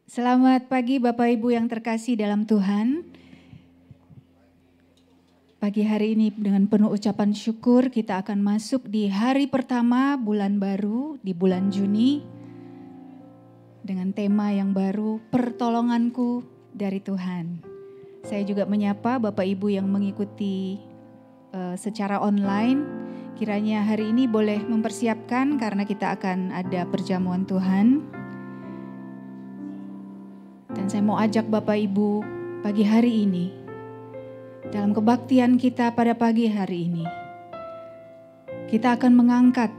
Selamat pagi Bapak Ibu yang terkasih dalam Tuhan. Pagi hari ini dengan penuh ucapan syukur kita akan masuk di hari pertama bulan baru di bulan Juni. Dengan tema yang baru, pertolonganku dari Tuhan. Saya juga menyapa Bapak Ibu yang mengikuti secara online. Kiranya hari ini boleh mempersiapkan karena kita akan ada perjamuan Tuhan. Dan saya mau ajak Bapak Ibu pagi hari ini, dalam kebaktian kita pada pagi hari ini, kita akan mengangkat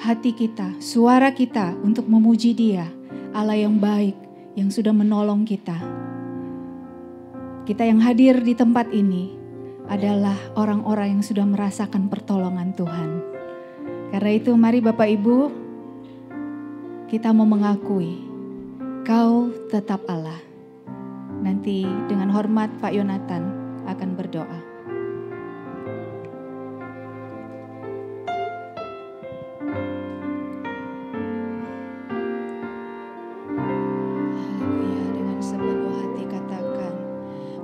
hati kita, suara kita untuk memuji Dia, Allah yang baik, yang sudah menolong kita. Kita yang hadir di tempat ini adalah orang-orang yang sudah merasakan pertolongan Tuhan. Karena itu mari Bapak Ibu, kita mau mengakui Kau tetap Allah. Nanti dengan hormat Pak Yonatan akan berdoa. Haleluya, dengan sepenuh hati katakan,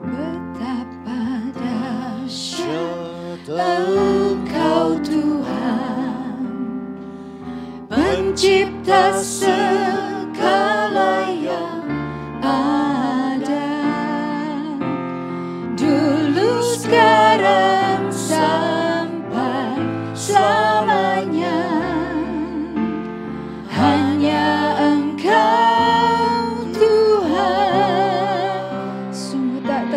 betapa dahsyat Engkau Tuhan, pencipta segala yang ada, dulu sekarang sampai selamanya. Hanya Engkau Tuhan, sungguh tak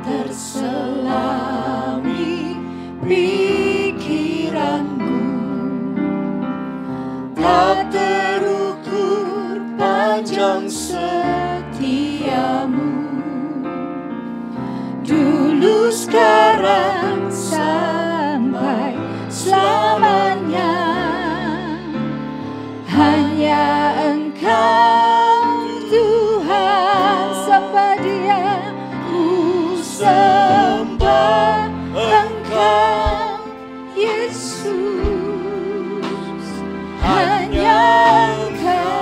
terselami pikiranku, tak terukur panjang setiamu, dulu sekarang sampai selamanya. Hanya Engkau Tuhan, sembah Dia, ku sembah Engkau Yesus. Hanya Engkau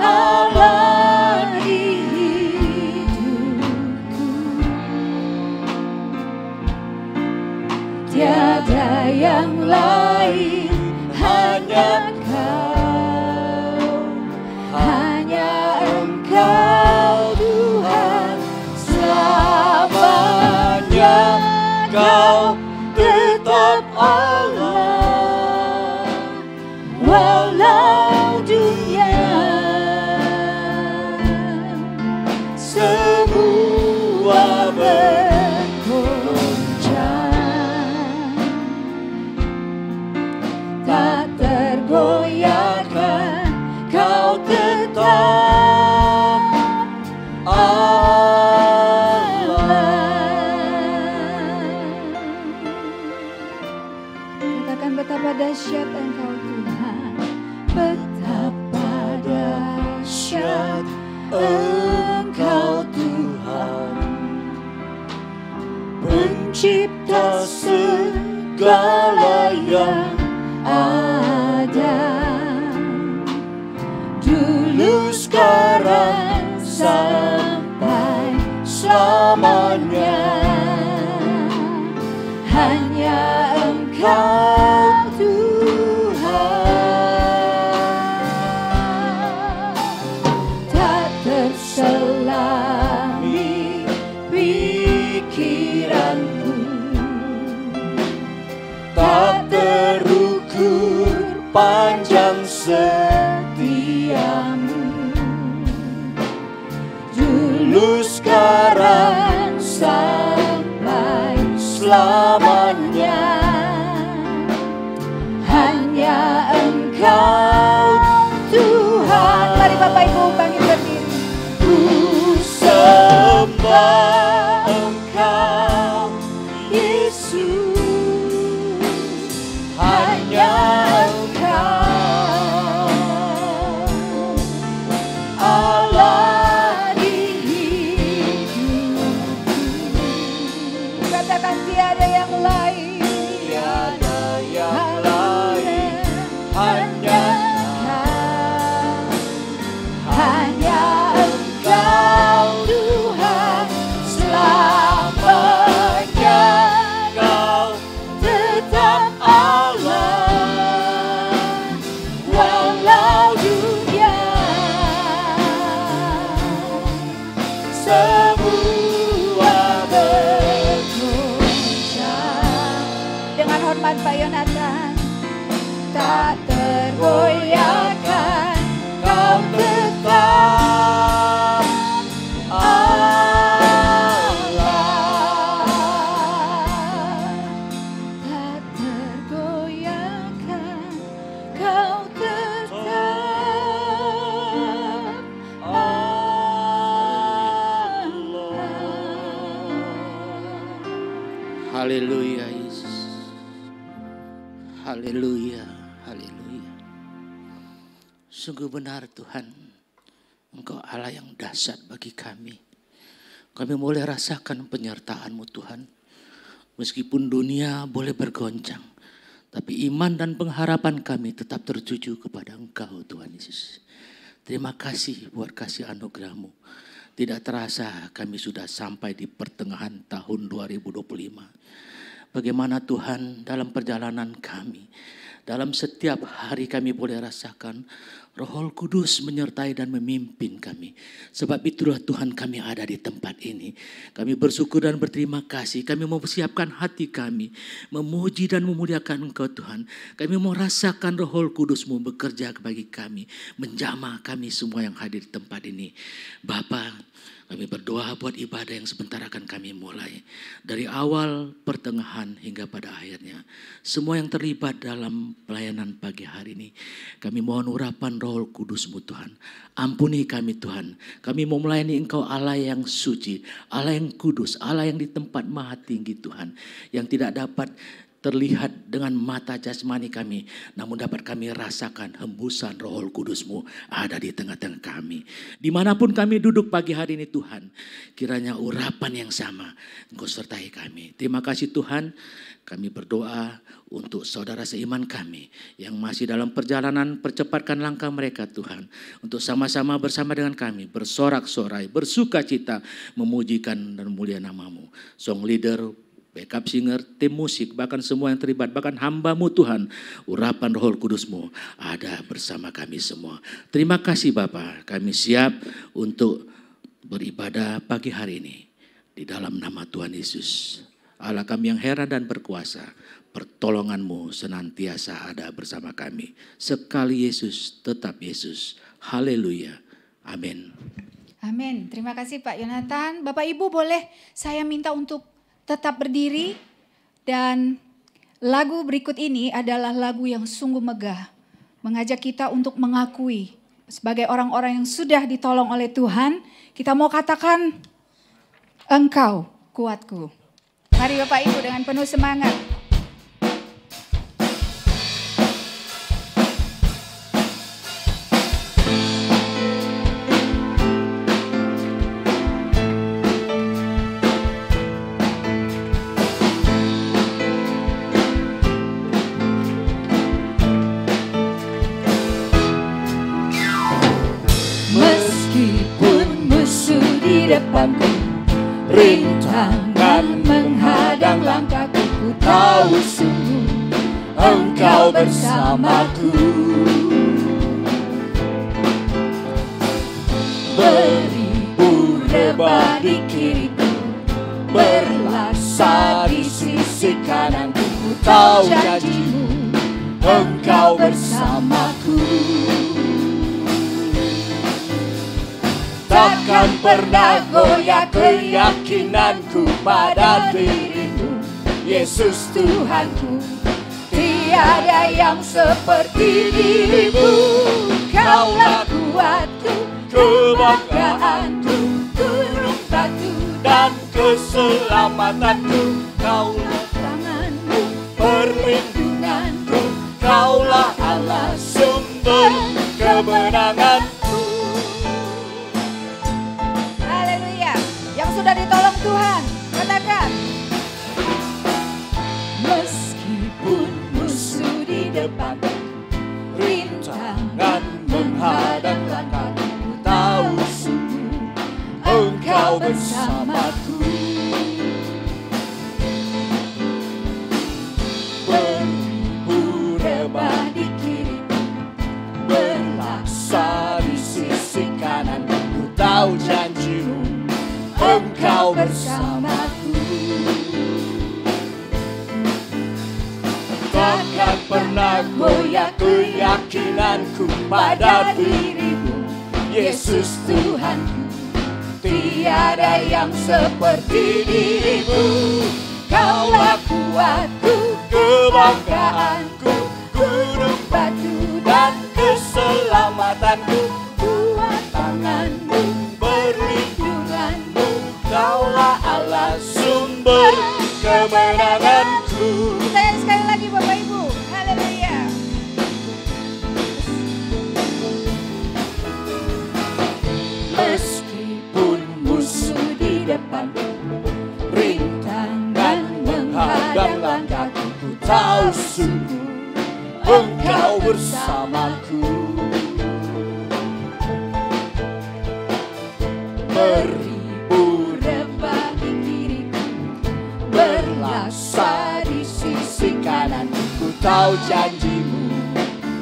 Allah di hidupku, tiada yang lain, hanya Kau, hanya Engkau Tuhan selamanya. Kau tetap Allah, walau dunia semua bergoncang, tak tergoyahkan, Kau tetap Allah. Katakan betapa dahsyat Engkau Tuhan, betapa dahsyat Engkau Tuhan, pencipta segala yang ada, dulu sekarang sampai selamanya. Hanya Engkau Tuhan, tak terselami pikiranku, tak terukur panjang setiamu, dulu sekarang sampai selamanya. Hanya Engkau Tuhan. Mari Bapak Ibu bangkit berdiri. Ku sembah Engkau Yesus. Hanya Engkau Allah di hidupku. Katakan tiada yang lain, tiada yang lain, Pak Yonatan. Tak tergoyahkan, Kau tetap Allah. Tak tergoyahkan, Kau tetap Allah. Haleluya Yesus. Haleluya. Haleluya. Sungguh benar Tuhan, Engkau Allah yang dahsyat bagi kami. Kami boleh rasakan penyertaan-Mu Tuhan. Meskipun dunia boleh bergoncang, tapi iman dan pengharapan kami tetap tertuju kepada Engkau Tuhan Yesus. Terima kasih buat kasih anugerah-Mu. Tidak terasa kami sudah sampai di pertengahan tahun 2025. Bagaimana Tuhan dalam perjalanan kami, dalam setiap hari kami boleh rasakan Roh Kudus menyertai dan memimpin kami. Sebab itulah Tuhan kami ada di tempat ini. Kami bersyukur dan berterima kasih. Kami mau persiapkan hati kami, memuji dan memuliakan Engkau Tuhan. Kami mau rasakan Roh Kudus-Mu bekerja bagi kami, menjamah kami semua yang hadir di tempat ini. Bapa, kami berdoa buat ibadah yang sebentar akan kami mulai. Dari awal, pertengahan, hingga pada akhirnya. Semua yang terlibat dalam pelayanan pagi hari ini. Kami mohon urapan Roh Kudus-Mu Tuhan. Ampuni kami Tuhan. Kami mau melayani Engkau Allah yang suci. Allah yang kudus. Allah yang di tempat maha tinggi Tuhan. Yang tidak dapat terlihat dengan mata jasmani kami, namun dapat kami rasakan hembusan Roh Kudus-Mu ada di tengah-tengah kami. Dimanapun kami duduk pagi hari ini Tuhan, kiranya urapan yang sama Engkau sertai kami. Terima kasih Tuhan, kami berdoa untuk saudara seiman kami yang masih dalam perjalanan, percepatkan langkah mereka Tuhan, untuk sama-sama bersama dengan kami bersorak-sorai, bersuka cita, memujikan dan mulia nama-Mu. Song leader, backup singer, tim musik, bahkan semua yang terlibat, bahkan hamba-Mu Tuhan, urapan Roh Kudus-Mu ada bersama kami semua. Terima kasih Bapa, kami siap untuk beribadah pagi hari ini di dalam nama Tuhan Yesus. Allah kami yang heran dan berkuasa, pertolongan-Mu senantiasa ada bersama kami. Sekali Yesus, tetap Yesus. Haleluya. Amin. Amin. Terima kasih Pak Yonatan. Bapak Ibu boleh saya minta untuk tetap berdiri, dan lagu berikut ini adalah lagu yang sungguh megah. Mengajak kita untuk mengakui sebagai orang-orang yang sudah ditolong oleh Tuhan. Kita mau katakan, Engkau kuatku. Mari Bapak Ibu dengan penuh semangat. Depanku, rintangan menghadang langkahku, ku tahu sungguh Engkau bersamaku. Beribu rebah di kiriku, berlaksa di sisi kananku, ku tahu janji-Mu Engkau bersamaku. Takkan pernah goyah keyakinanku pada diri-Mu, Yesus Tuhanku. Tiada yang seperti diri-Mu, Kaulah kuatku, kebanggaanku, gunung batu dan keselamatanku. Kaulah tangan-Mu, perlindunganku, Kaulah Allah sumber kemenanganku. Sudah ditolong Tuhan, katakan. Meskipun musuh di depan, rintangan menghadang langkahku, ku tahu sungguh Engkau bersamaku. pernah goyah keyakinanku pada dirimu, Yesus Tuhanku. Tiada yang seperti dirimu, Kaulah kuatku, kebanggaanku, gunung batu dan keselamatanku. Kuat tanganmu, perlindunganmu, Kaulah Allah sumber kemenanganku. Saya sekali lagi Bapak Ibu, haleluya. Meskipun musuh di depan, rintangan menghadang langkahku, ku tahu sungguh Engkau bersamaku. Beribu rebah di kiriku, berlaksa di sisi kananku, ku tahu janjimu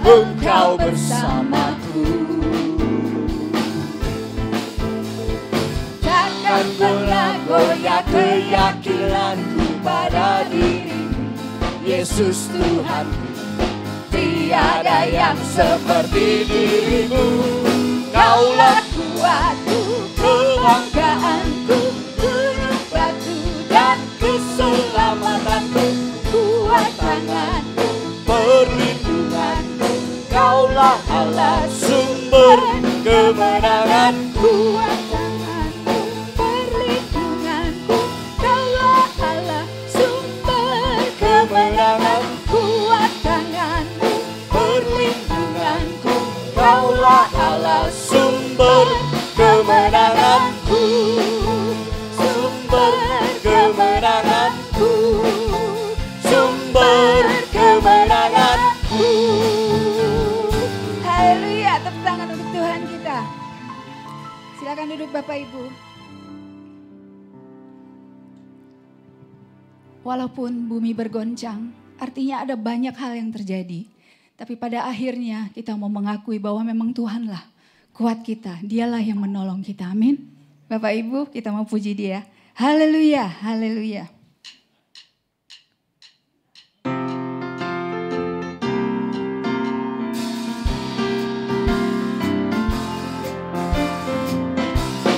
Engkau bersamaku. Takkan pernah goyah keyakinanku pada dirimu, Yesus Tuhanku. Tiada yang seperti dirimu, Kaulah kuatku, kebanggaanku, gunung batu dan keselamatanku. Kuat tanganmu, perlindunganku, Kaulah Allah sumber kemenanganku. Kuat tanganmu, perlindunganku, Kaulah Allah sumber kemenanganku. Kuat tanganmu, perlindunganku, Kaulah Allah sumber kemenanganku. Sumber kemenanganku, sumber kemenanganku. Haleluya, tepuk tangan untuk Tuhan kita. Silakan duduk Bapak Ibu. Walaupun bumi bergoncang, artinya ada banyak hal yang terjadi. Tapi pada akhirnya kita mau mengakui bahwa memang Tuhanlah kuat kita. Dialah yang menolong kita. Amin. Bapak Ibu, kita mau puji Dia. Haleluya, haleluya.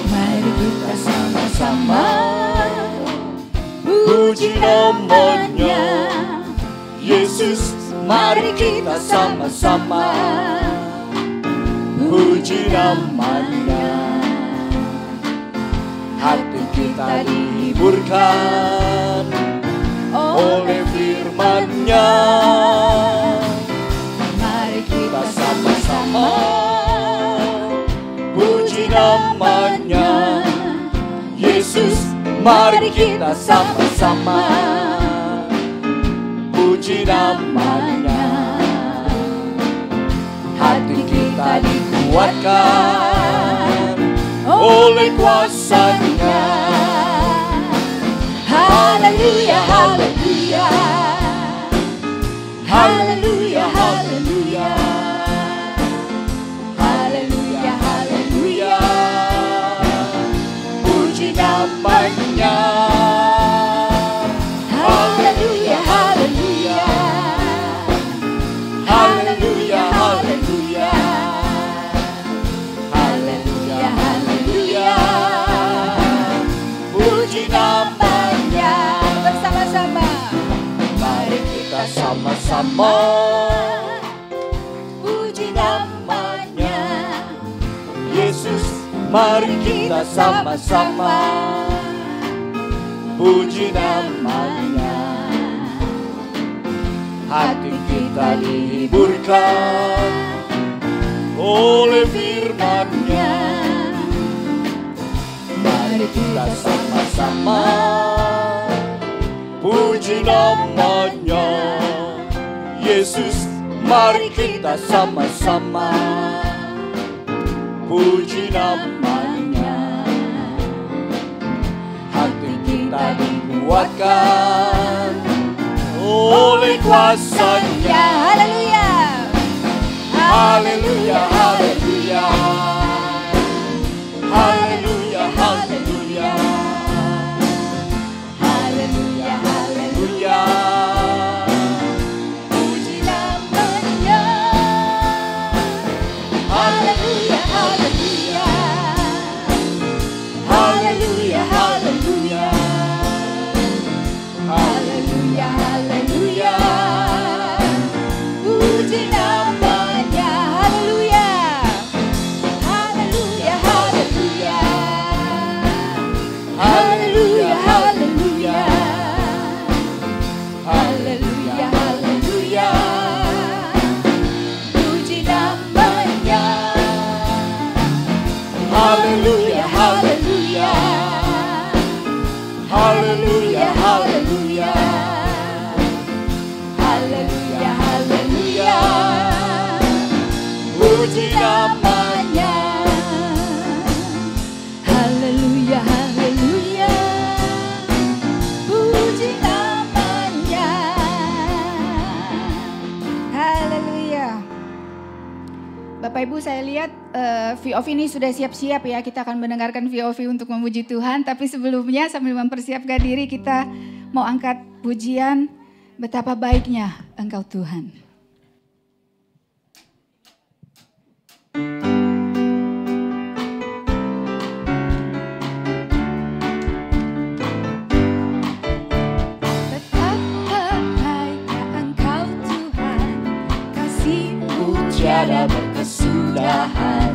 Mari kita sama-sama puji nama-Nya, Yesus. Mari kita sama-sama puji nama-Nya. Hati kita dihiburkan oleh firman-Nya. Mari kita sama-sama puji nama-Nya, Yesus. Mari kita sama-sama puji nama-Nya. Hati kita dikuatkan oleh kuasa-Nya. Haleluya, haleluya, haleluya, haleluya, haleluya, haleluya. Puji nama-Nya. Haleluya, haleluya, haleluya, haleluya, haleluya, haleluya. Puji nama-Nya. Bersama-sama. Mari kita sama-sama puji nama-Nya, Yesus. Mari kita sama-sama puji nama-Nya. Hati kita dihiburkan oleh firman-Nya. Mari kita sama-sama puji nama-Nya, Yesus. Mari kita sama-sama puji nama-Nya. Hati kita dikuatkan oleh kuasa-Nya. Haleluya. Haleluya, haleluya, haleluya, haleluya, haleluya, haleluya. Puji nama haleluya. Puji namanya, haleluya. Haleluya, haleluya. Haleluya, haleluya. Haleluya, haleluya. Puji namanya. Haleluya, haleluya. Haleluya, haleluya. Haleluya, haleluya. Puji namanya. Haleluya, haleluya. Puji namanya. Haleluya. Bapak Ibu, saya lihat VOV ini sudah siap-siap ya. Kita akan mendengarkan VOV untuk memuji Tuhan. Tapi sebelumnya sambil mempersiapkan diri, kita mau angkat pujian Betapa Baiknya Engkau Tuhan. Betapa baiknya Engkau Tuhan, kasih-Mu tiada berkesudahan.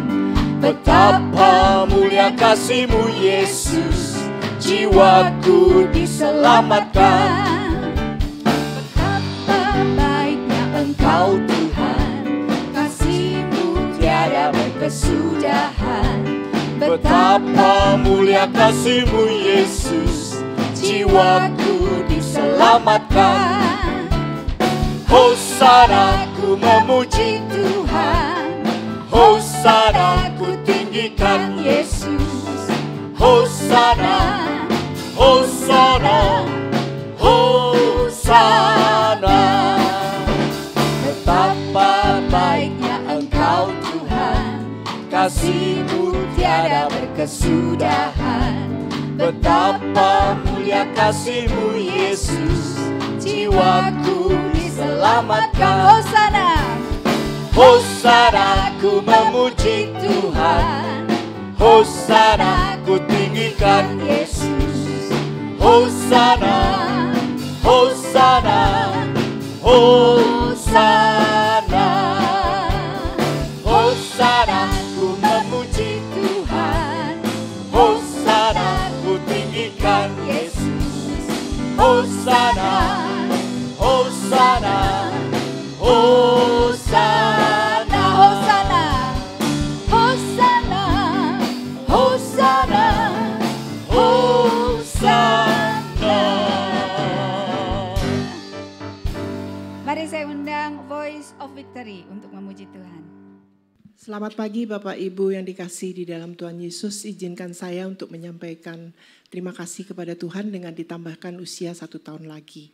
Betapa mulia kasih-Mu Yesus, jiwaku diselamatkan. Betapa baiknya Engkau Tuhan, kasih-Mu tiada berkesudahan. Betapa mulia kasih-Mu Yesus, jiwaku diselamatkan. Hosana ku memuji Tuhan, Hosana ku tinggikan Yesus. Hosana, Hosana, Hosana. Betapa baiknya Engkau Tuhan, kasih-Mu tiada berkesudahan. Betapa mulia kasih-Mu Yesus, jiwaku diselamatkan. Hosana, Hosana ku memuji Tuhan, Hosana ku tinggikan Yesus. Hosana, Hosana, Hosana. Hosana ku memuji Tuhan, Hosana ku tinggikan Yesus. Hosana, Hosana, Hosana. Hosana, Hosana, Hosana, Hosana. Mari saya undang Voice of Victory untuk memuji Tuhan. Selamat pagi Bapak Ibu yang dikasihi di dalam Tuhan Yesus. Izinkan saya untuk menyampaikan terima kasih kepada Tuhan dengan ditambahkan usia 1 tahun lagi.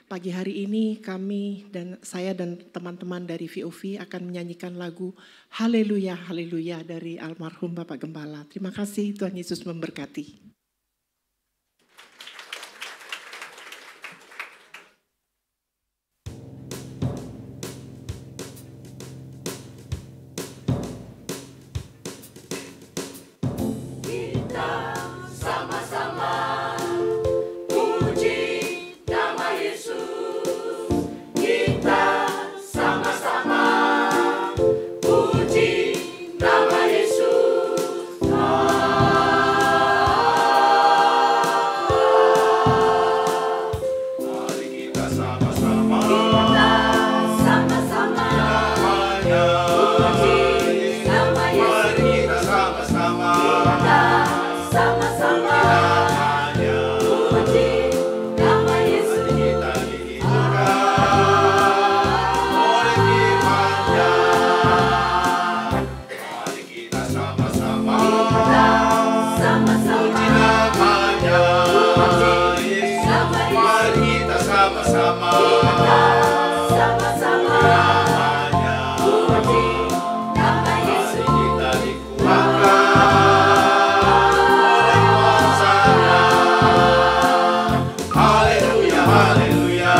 Pagi hari ini kami dan saya dan teman-teman dari VOV akan menyanyikan lagu Haleluya, Haleluya dari almarhum Bapak Gembala. Terima kasih, Tuhan Yesus memberkati. Haleluya.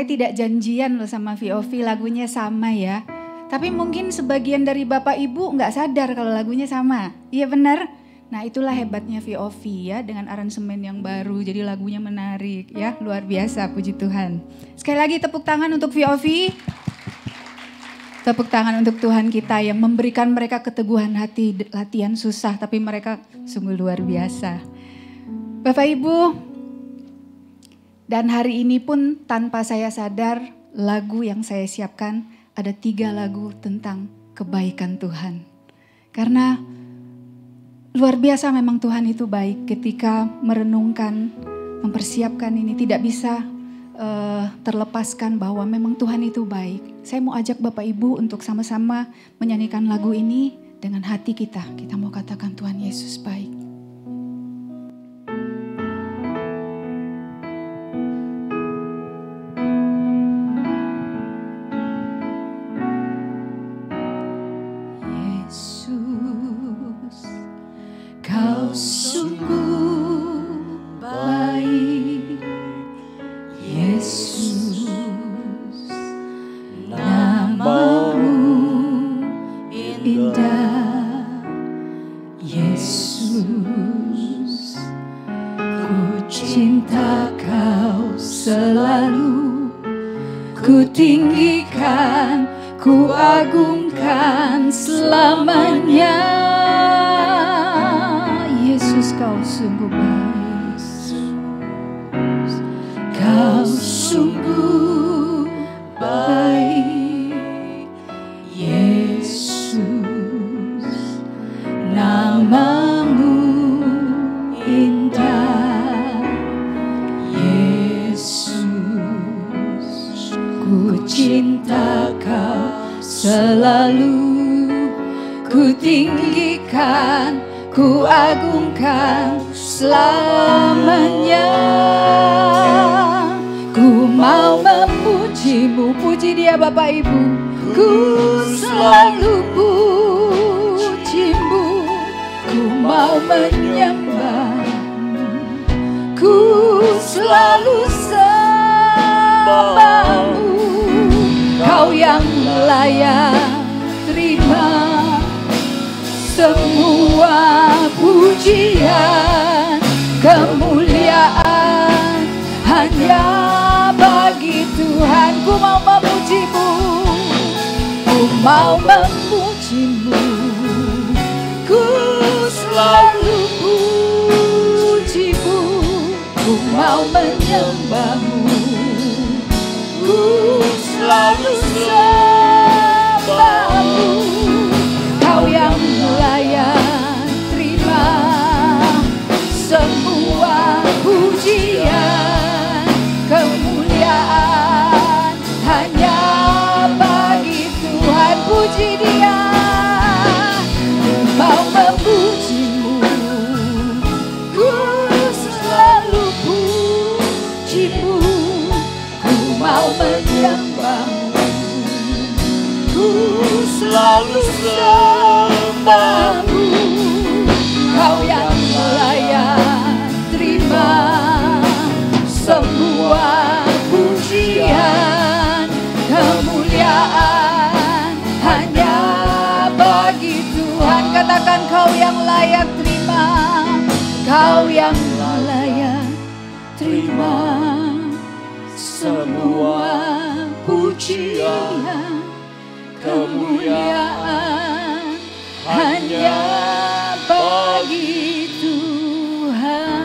Saya tidak janjian loh sama VOV lagunya sama ya. Tapi mungkin sebagian dari Bapak Ibu nggak sadar kalau lagunya sama. Iya benar? Nah itulah hebatnya VOV ya, dengan aransemen yang baru. Jadi lagunya menarik ya, luar biasa, puji Tuhan. Sekali lagi tepuk tangan untuk VOV. Tepuk tangan untuk Tuhan kita yang memberikan mereka keteguhan hati, latihan susah tapi mereka sungguh luar biasa. Bapak Ibu, dan hari ini pun tanpa saya sadar lagu yang saya siapkan ada 3 lagu tentang kebaikan Tuhan. Karena luar biasa memang Tuhan itu baik. Ketika merenungkan, mempersiapkan ini tidak bisa terlepaskan bahwa memang Tuhan itu baik. Saya mau ajak Bapak Ibu untuk sama-sama menyanyikan lagu ini dengan hati kita. Kita mau katakan Tuhan Yesus baik. Yesus, Kau sungguh baik. Yesus, nama-Mu indah. Yesus, ku cinta Kau selalu. Ku tinggikan, ku agungkan selamanya. Yesus, Kau sungguh baik. Kau sungguh baik, Yesus, nama-Mu indah. Yesus, ku cinta Kau selalu. Ku tinggikan, ku agungkan selamanya. Ku mau memuji-Mu, puji Dia Bapak Ibu. Ku selalu puji-Mu, ku mau menyembah-Mu. Ku selalu sembah-Mu. Kau yang layak terima semua pujian, kemuliaan hanya bagi Tuhan. Ku mau memuji-Mu, ku mau memuji-Mu. Ku selalu puji-Mu, ku mau menyembah-Mu. Ku selalu sembah-Mu. Kau yang layak terima semua pujian, kemuliaan hanya bagi Tuhan. Puji Dia, ku mau memuji-Mu. Ku selalu puji-Mu, ku mau menyembah-Mu. Ku selalu sembah-Mu. Kau yang layak terima semua pujian, kemuliaan hanya bagi Tuhan. Katakan Kau yang layak terima, Kau yang layak terima semua pujian, kemuliaan hanya bagi Tuhan.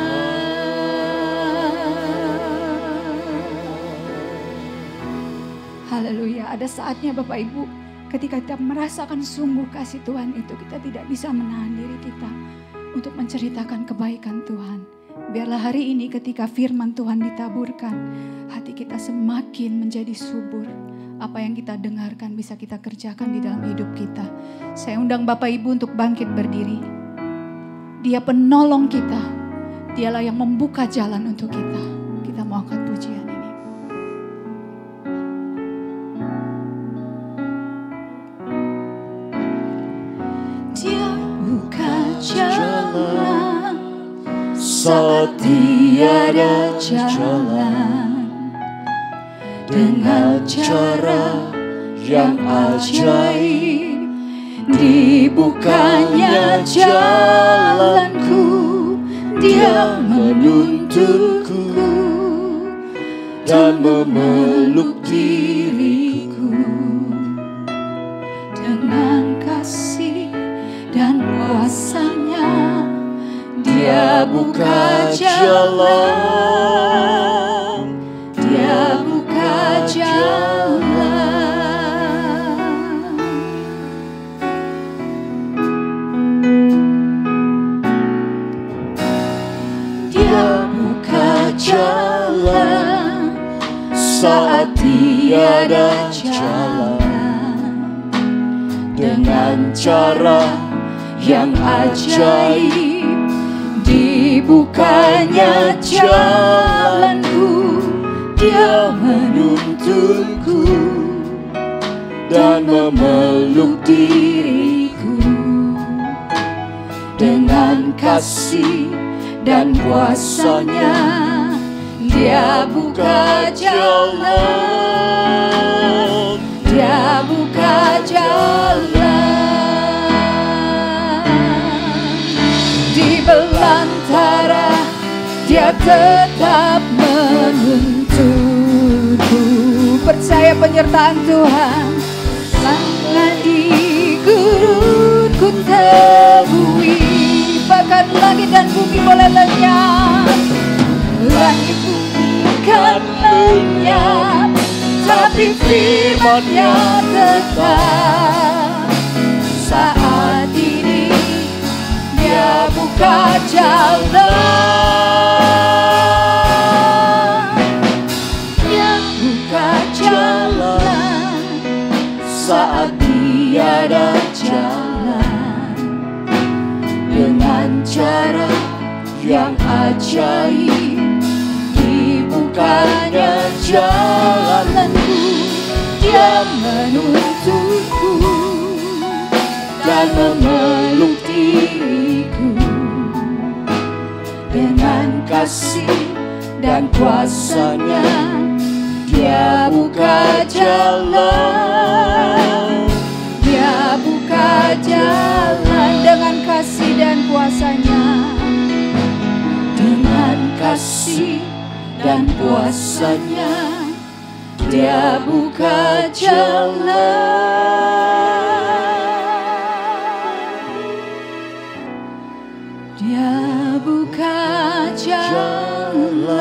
Haleluya. Ada saatnya Bapak Ibu, ketika kita merasakan sungguh kasih Tuhan itu, kita tidak bisa menahan diri kita untuk menceritakan kebaikan Tuhan. Biarlah hari ini ketika firman Tuhan ditaburkan, hati kita semakin menjadi subur. Apa yang kita dengarkan bisa kita kerjakan di dalam hidup kita. Saya undang Bapak Ibu untuk bangkit berdiri. Dia penolong kita. Dialah yang membuka jalan untuk kita. Kita mau angkat pujian ini. Dia buka jalan saat tiada jalan. dengan cara yang ajaib. Dibukanya jalanku, Dia menuntunku dan memeluk diriku. Dengan kasih dan kuasa-Nya Dia buka jalan, Dia buka jalan. Dia buka jalan Saat tiada jalan, dengan cara yang ajaib. Dibukanya jalanku, Dia menuntunku dan memeluk diriku. Dengan kasih dan kuasa-Nya Dia buka jalan, Dia buka jalan. Di belantara Dia tetap menuntunku. Percaya penyertaan Tuhan. Sangat di gurun ku temui, Bahkan langit dan bumi boleh lenyap, langit bumi kan lenyap, tapi firman-Nya tetap. Saat ini Dia buka jalan, Dia buka jalan. Saat tiada jalan, dengan cara yang ajaib. Dibukanya jalanku, Dia menuntunku dan memeluk diriku. Dengan kasih dan kuasa-Nya Dia buka jalan, Dia buka jalan dengan kasih dan kuasa-Nya. dengan kasih dan kuasa-Nya Dia buka jalan, Dia buka jalan.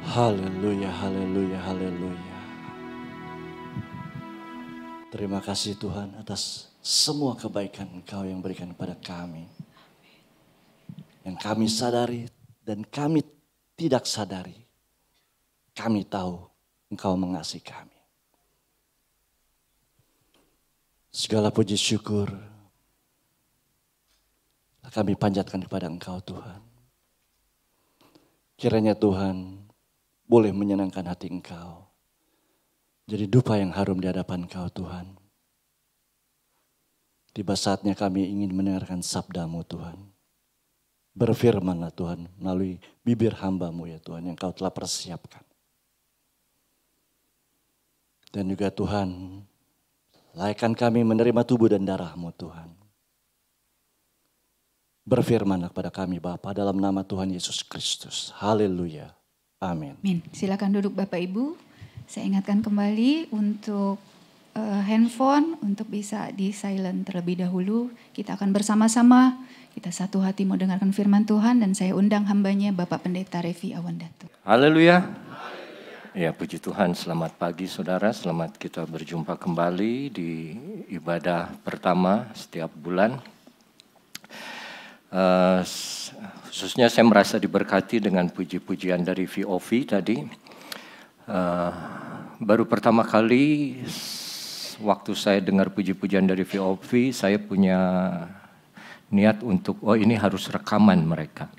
Haleluya, haleluya, haleluya. Terima kasih Tuhan atas semua kebaikan Engkau yang berikan kepada kami. Yang kami sadari dan kami tidak sadari. Kami tahu Engkau mengasihi kami. Segala puji syukur kami panjatkan kepada Engkau Tuhan. Kiranya Tuhan boleh menyenangkan hati Engkau. Jadi dupa yang harum di hadapan Engkau Tuhan. Tiba saatnya kami ingin mendengarkan sabda-Mu Tuhan. Berfirmanlah Tuhan melalui bibir hamba-Mu ya Tuhan yang Kau telah persiapkan. Dan juga Tuhan, layakkan kami menerima tubuh dan darah-Mu Tuhan. Berfirmanlah kepada kami Bapa dalam nama Tuhan Yesus Kristus. Haleluya. Amin. Amin. Silakan duduk Bapak Ibu. Saya ingatkan kembali untuk handphone untuk bisa di silent terlebih dahulu. Kita akan bersama-sama, kita satu hati mau dengarkan firman Tuhan dan saya undang hambanya Bapak Pendeta Revi Awandatu. Haleluya. Ya, puji Tuhan, selamat pagi saudara, selamat kita berjumpa kembali di ibadah pertama setiap bulan. Khususnya saya merasa diberkati dengan puji-pujian dari VOV tadi. Baru pertama kali waktu saya dengar puji-pujian dari VOV, saya punya niat untuk, ini harus rekaman mereka.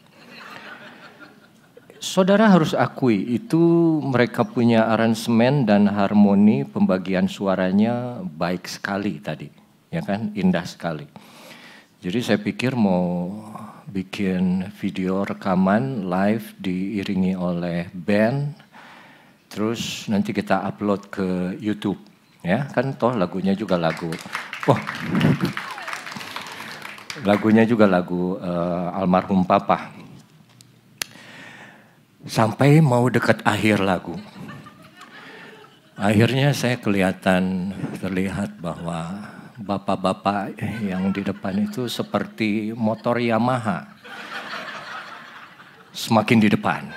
Saudara harus akui, itu mereka punya aransemen dan harmoni pembagian suaranya baik sekali tadi. Ya kan, indah sekali. Jadi saya pikir mau bikin video rekaman live diiringi oleh band, terus nanti kita upload ke YouTube, ya kan toh lagunya juga lagu, lagunya juga lagu almarhum Papa. Sampai mau dekat akhir lagu, akhirnya saya terlihat bahwa bapak-bapak yang di depan itu seperti motor Yamaha, semakin di depan.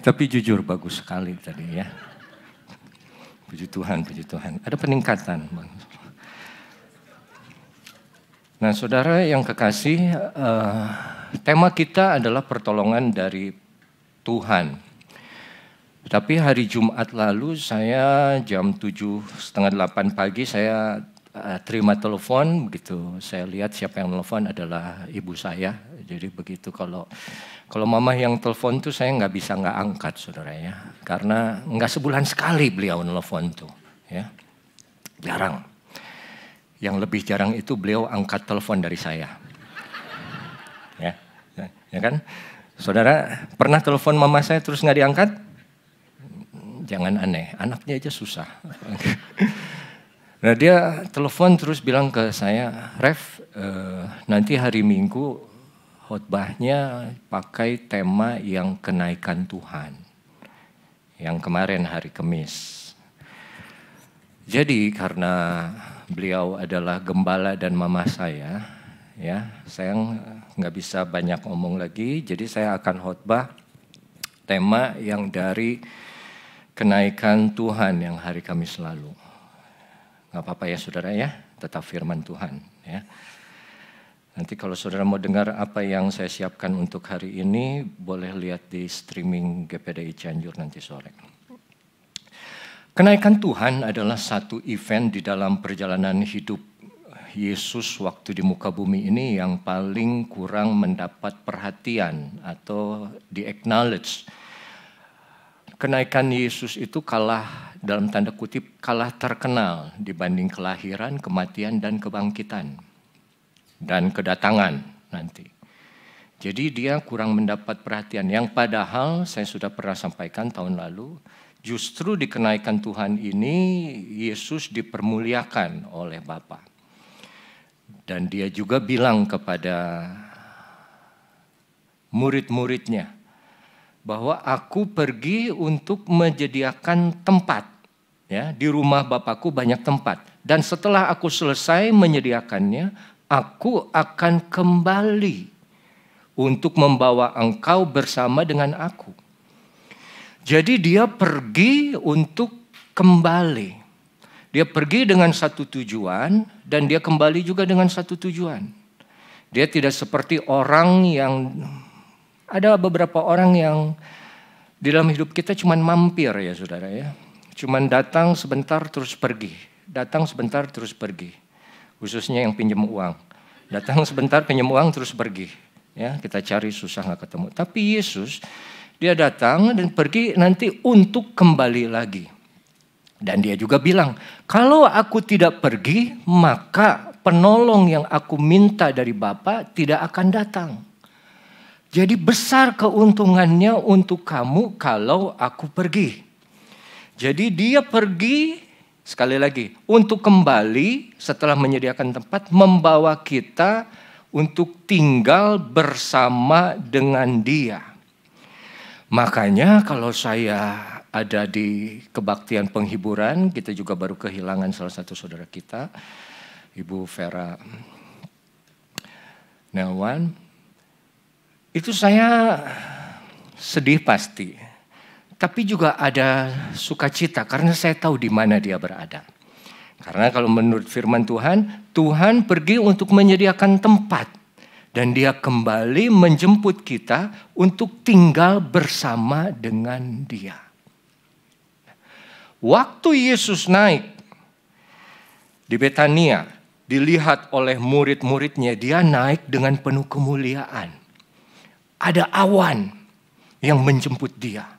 Tapi jujur bagus sekali tadi ya. Puji Tuhan, puji Tuhan. Ada peningkatan, Bang. Nah, saudara yang kekasih, tema kita adalah pertolongan dari Tuhan. Tapi hari Jumat lalu saya jam 7:30 pagi saya terima telepon begitu. Saya lihat siapa yang telepon adalah ibu saya. Jadi begitu kalau mama yang telepon tuh saya nggak bisa nggak angkat, saudara ya. Karena nggak sebulan sekali beliau telepon tuh, ya. Jarang. Yang lebih jarang itu beliau angkat telepon dari saya. Ya kan? Saudara pernah telepon mama saya terus nggak diangkat? Jangan aneh, anaknya aja susah. Nah dia telepon terus bilang ke saya, Ref, nanti hari Minggu khotbahnya pakai tema yang kenaikan Tuhan. Yang kemarin hari Kamis. Jadi karena beliau adalah gembala dan mama saya, ya, saya nggak bisa banyak ngomong lagi. Jadi saya akan khotbah tema yang dari kenaikan Tuhan yang hari Kamis lalu. Nggak apa-apa ya saudara ya, tetap firman Tuhan ya. Nanti kalau saudara mau dengar apa yang saya siapkan untuk hari ini, boleh lihat di streaming GPDI Cianjur nanti sore. Kenaikan Tuhan adalah satu event di dalam perjalanan hidup Yesus waktu di muka bumi ini yang paling kurang mendapat perhatian atau di-acknowledge. Kenaikan Yesus itu kalah, dalam tanda kutip, kalah terkenal dibanding kelahiran, kematian, dan kebangkitan. Dan kedatangan nanti. Jadi dia kurang mendapat perhatian. Yang padahal saya sudah pernah sampaikan tahun lalu, justru di kenaikan Tuhan ini Yesus dipermuliakan oleh Bapa. Dan dia juga bilang kepada murid-muridnya bahwa aku pergi untuk menyediakan tempat. Ya, di rumah Bapakku banyak tempat. Dan setelah aku selesai menyediakannya, aku akan kembali untuk membawa engkau bersama dengan aku. Jadi dia pergi untuk kembali. Dia pergi dengan satu tujuan dan dia kembali juga dengan satu tujuan. Dia tidak seperti orang yang, ada beberapa orang yang di dalam hidup kita cuman mampir ya saudara ya. Cuman datang sebentar terus pergi. Datang sebentar terus pergi. Khususnya yang pinjam uang. Datang sebentar pinjam uang terus pergi. Ya, kita cari susah nggak ketemu. Tapi Yesus, dia datang dan pergi nanti untuk kembali lagi. Dan dia juga bilang, kalau aku tidak pergi, maka penolong yang aku minta dari Bapa tidak akan datang. Jadi besar keuntungannya untuk kamu kalau aku pergi. Jadi dia pergi, sekali lagi, untuk kembali setelah menyediakan tempat, membawa kita untuk tinggal bersama dengan dia. Makanya kalau saya ada di kebaktian penghiburan, kita juga baru kehilangan salah satu saudara kita, Ibu Vera Nelwan. Itu saya sedih pasti, tapi juga ada sukacita karena saya tahu di mana dia berada. Karena kalau menurut firman Tuhan, Tuhan pergi untuk menyediakan tempat. Dan dia kembali menjemput kita untuk tinggal bersama dengan dia. Waktu Yesus naik di Betania, dilihat oleh murid-muridnya, dia naik dengan penuh kemuliaan. Ada awan yang menjemput dia.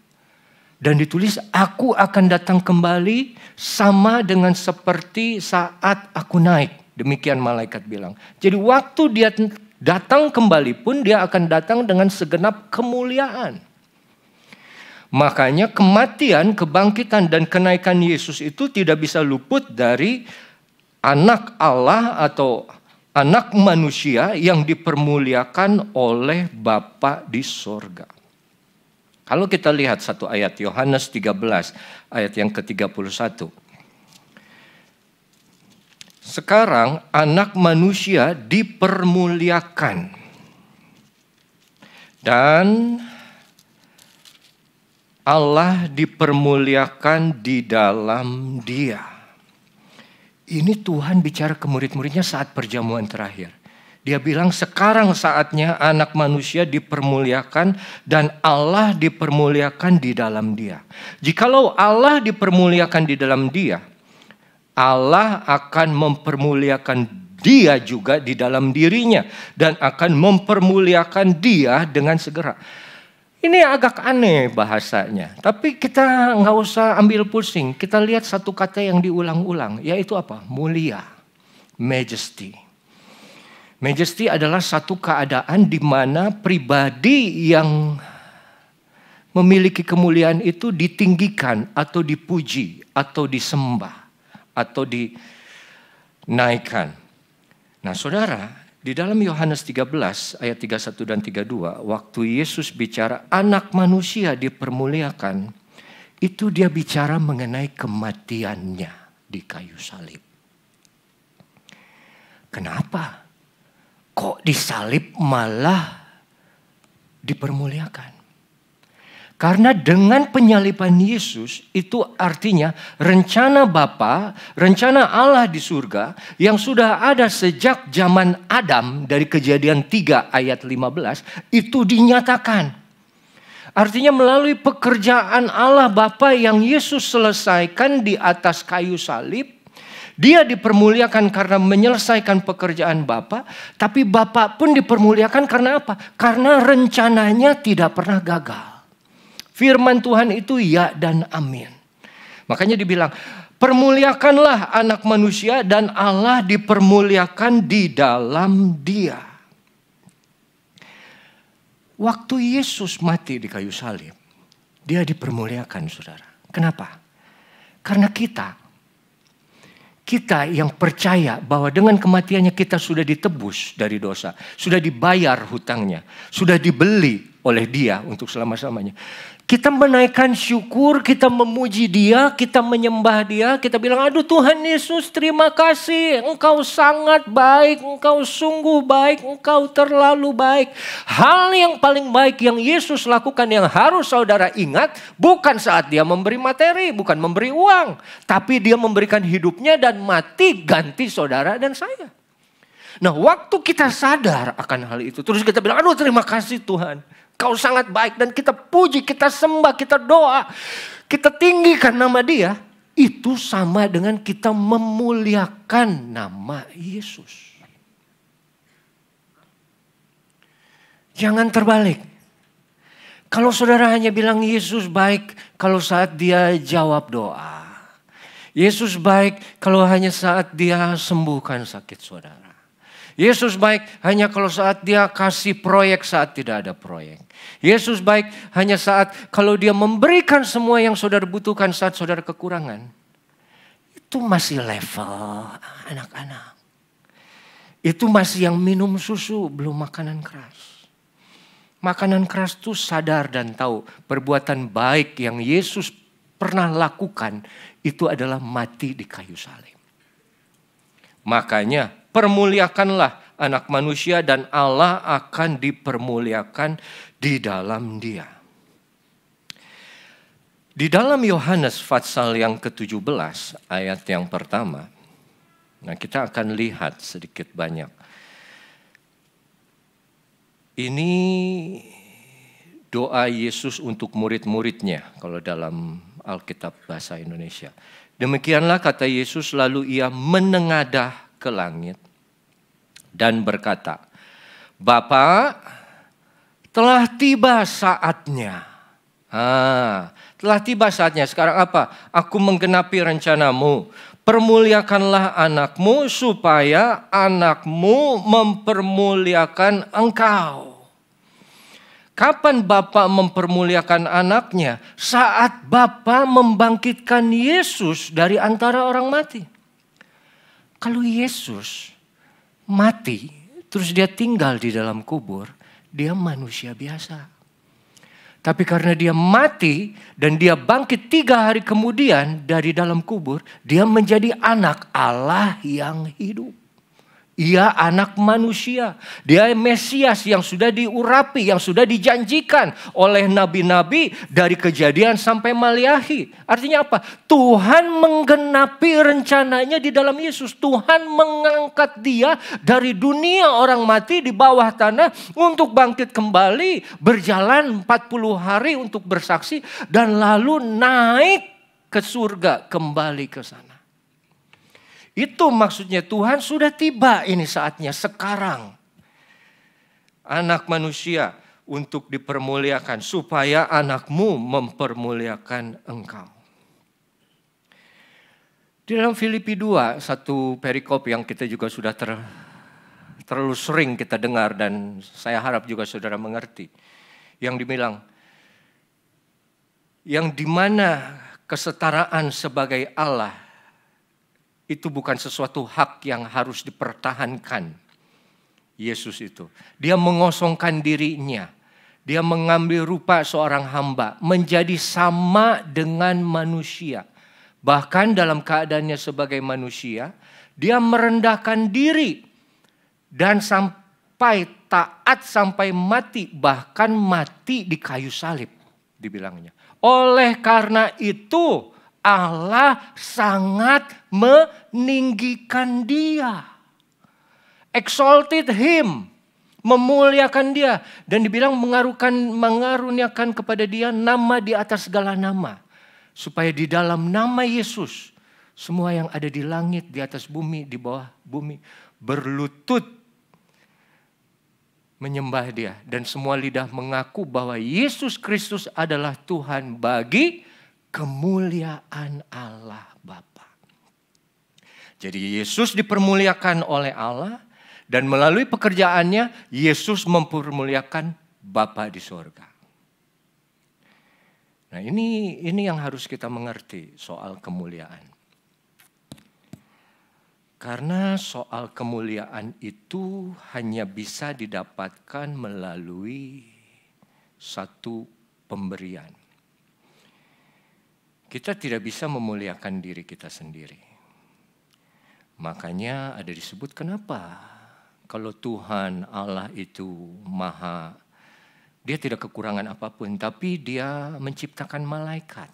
Dan ditulis, aku akan datang kembali sama dengan seperti saat aku naik. Demikian malaikat bilang. Jadi waktu dia datang kembali pun dia akan datang dengan segenap kemuliaan. Makanya kematian, kebangkitan dan kenaikan Yesus itu tidak bisa luput dari anak Allah atau anak manusia yang dipermuliakan oleh Bapa di sorga. Kalau kita lihat satu ayat Yohanes 13 ayat yang ke-31. Sekarang anak manusia dipermuliakan dan Allah dipermuliakan di dalam Dia. Ini Tuhan bicara ke murid-muridnya saat perjamuan terakhir. Dia bilang sekarang saatnya anak manusia dipermuliakan dan Allah dipermuliakan di dalam Dia. Jikalau Allah dipermuliakan di dalam Dia, Allah akan mempermuliakan Dia juga di dalam dirinya dan akan mempermuliakan Dia dengan segera. Ini agak aneh bahasanya, tapi kita nggak usah ambil pusing. Kita lihat satu kata yang diulang-ulang, yaitu apa? Mulia, majesty. Majesty adalah satu keadaan di mana pribadi yang memiliki kemuliaan itu ditinggikan atau dipuji atau disembah atau dinaikkan. Nah saudara, di dalam Yohanes 13 ayat 31 dan 32, waktu Yesus bicara anak manusia dipermuliakan, itu dia bicara mengenai kematiannya di kayu salib. Kenapa? Kok disalib malah dipermuliakan? Karena dengan penyaliban Yesus itu artinya rencana Bapa, rencana Allah di surga yang sudah ada sejak zaman Adam dari Kejadian 3 ayat 15 itu dinyatakan. Artinya melalui pekerjaan Allah Bapa yang Yesus selesaikan di atas kayu salib, Dia dipermuliakan karena menyelesaikan pekerjaan Bapa, tapi Bapa pun dipermuliakan karena apa? Karena rencananya tidak pernah gagal. Firman Tuhan itu ya dan amin. Makanya dibilang, permuliakanlah anak manusia dan Allah dipermuliakan di dalam Dia. Waktu Yesus mati di kayu salib, Dia dipermuliakan saudara. Kenapa? Karena kita yang percaya bahwa dengan kematiannya kita sudah ditebus dari dosa. Sudah dibayar hutangnya. Sudah dibeli oleh Dia untuk selama-lamanya. Kita menaikkan syukur, kita memuji Dia, kita menyembah Dia. Kita bilang, aduh Tuhan Yesus terima kasih. Engkau sangat baik, Engkau sungguh baik, Engkau terlalu baik. Hal yang paling baik yang Yesus lakukan yang harus saudara ingat. Bukan saat Dia memberi materi, bukan memberi uang. Tapi Dia memberikan hidupnya dan mati ganti saudara dan saya. Nah waktu kita sadar akan hal itu. Terus kita bilang, aduh terima kasih Tuhan. Kau sangat baik dan kita puji, kita sembah, kita doa. Kita tinggikan nama Dia. Itu sama dengan kita memuliakan nama Yesus. Jangan terbalik. Kalau saudara hanya bilang Yesus baik kalau saat Dia jawab doa. Yesus baik kalau hanya saat Dia sembuhkan sakit saudara. Yesus baik hanya kalau saat Dia kasih proyek saat tidak ada proyek. Yesus baik hanya saat kalau Dia memberikan semua yang saudara butuhkan saat saudara kekurangan. Itu masih level anak-anak. Itu masih yang minum susu, belum makanan keras. Makanan keras itu sadar dan tahu perbuatan baik yang Yesus pernah lakukan itu adalah mati di kayu salib. Makanya permuliakanlah anak manusia dan Allah akan dipermuliakan di dalam Dia. Di dalam Yohanes pasal yang ke-17 ayat yang pertama. Nah kita akan lihat sedikit banyak. Ini doa Yesus untuk murid-muridnya kalau dalam Alkitab bahasa Indonesia. Demikianlah kata Yesus lalu Ia menengadah ke langit dan berkata, Bapa, telah tiba saatnya. Telah tiba saatnya. Sekarang apa? Aku menggenapi rencanamu. Permuliakanlah anakmu supaya anakmu mempermuliakan engkau. Kapan Bapa mempermuliakan anaknya? Saat Bapa membangkitkan Yesus dari antara orang mati. Kalau Yesus mati, terus dia tinggal di dalam kubur, dia manusia biasa. Tapi karena dia mati dan dia bangkit 3 hari kemudian dari dalam kubur, dia menjadi anak Allah yang hidup. Ia anak manusia. Dia Mesias yang sudah diurapi, yang sudah dijanjikan oleh nabi-nabi dari Kejadian sampai Maliahi. Artinya apa? Tuhan menggenapi rencananya di dalam Yesus. Tuhan mengangkat dia dari dunia orang mati di bawah tanah untuk bangkit kembali, berjalan 40 hari untuk bersaksi dan lalu naik ke surga kembali ke sana. Itu maksudnya Tuhan sudah tiba ini saatnya sekarang. Anak manusia untuk dipermuliakan supaya anakmu mempermuliakan engkau. Di dalam Filipi 2, satu perikop yang kita juga sudah terlalu sering kita dengar dan saya harap juga saudara mengerti. Yang dibilang, yang dimana kesetaraan sebagai Allah itu bukan sesuatu hak yang harus dipertahankan. Yesus itu. Dia mengosongkan dirinya. Dia mengambil rupa seorang hamba. Menjadi sama dengan manusia. Bahkan dalam keadaannya sebagai manusia. Dia merendahkan diri. Dan sampai taat sampai mati. Bahkan mati di kayu salib. Dibilangnya. Oleh karena itu Allah sangat meninggikan dia. Exalted him. Memuliakan dia. Dan dibilang mengaruniakan kepada dia nama di atas segala nama. Supaya di dalam nama Yesus. Semua yang ada di langit, di atas bumi, di bawah bumi. Berlutut menyembah dia. Dan semua lidah mengaku bahwa Yesus Kristus adalah Tuhan bagi kemuliaan Allah Bapa. Jadi Yesus dipermuliakan oleh Allah dan melalui pekerjaannya Yesus mempermuliakan Bapa di surga. Nah, ini yang harus kita mengerti soal kemuliaan. Karena soal kemuliaan itu hanya bisa didapatkan melalui satu pemberian. Kita tidak bisa memuliakan diri kita sendiri. Makanya ada disebut kenapa kalau Tuhan Allah itu maha, dia tidak kekurangan apapun, tapi dia menciptakan malaikat.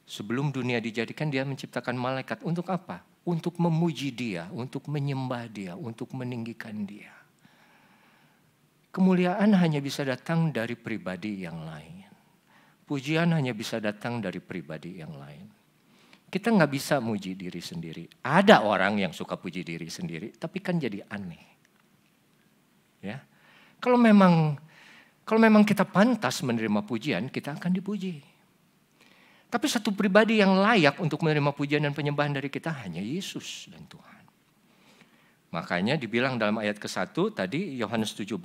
Sebelum dunia dijadikan dia menciptakan malaikat. Untuk apa? Untuk memuji dia, untuk menyembah dia, untuk meninggikan dia. Kemuliaan hanya bisa datang dari pribadi yang lain. Pujian hanya bisa datang dari pribadi yang lain. Kita nggak bisa muji diri sendiri. Ada orang yang suka puji diri sendiri, tapi kan jadi aneh. Ya, kalau memang kita pantas menerima pujian, kita akan dipuji. Tapi satu pribadi yang layak untuk menerima pujian dan penyembahan dari kita hanya Yesus dan Tuhan. Makanya dibilang dalam ayat ke-1 tadi Yohanes 17,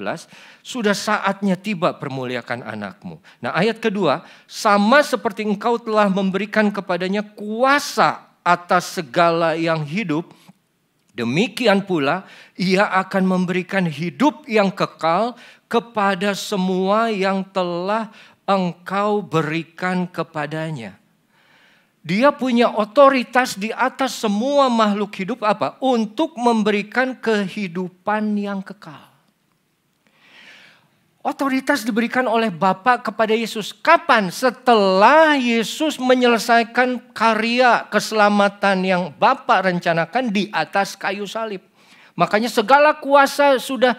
sudah saatnya tiba permuliakan anakmu. Nah ayat kedua, sama seperti engkau telah memberikan kepadanya kuasa atas segala yang hidup, demikian pula ia akan memberikan hidup yang kekal kepada semua yang telah engkau berikan kepadanya. Dia punya otoritas di atas semua makhluk hidup apa? Untuk memberikan kehidupan yang kekal. Otoritas diberikan oleh Bapa kepada Yesus. Kapan? Setelah Yesus menyelesaikan karya keselamatan yang Bapa rencanakan di atas kayu salib. Makanya segala kuasa sudah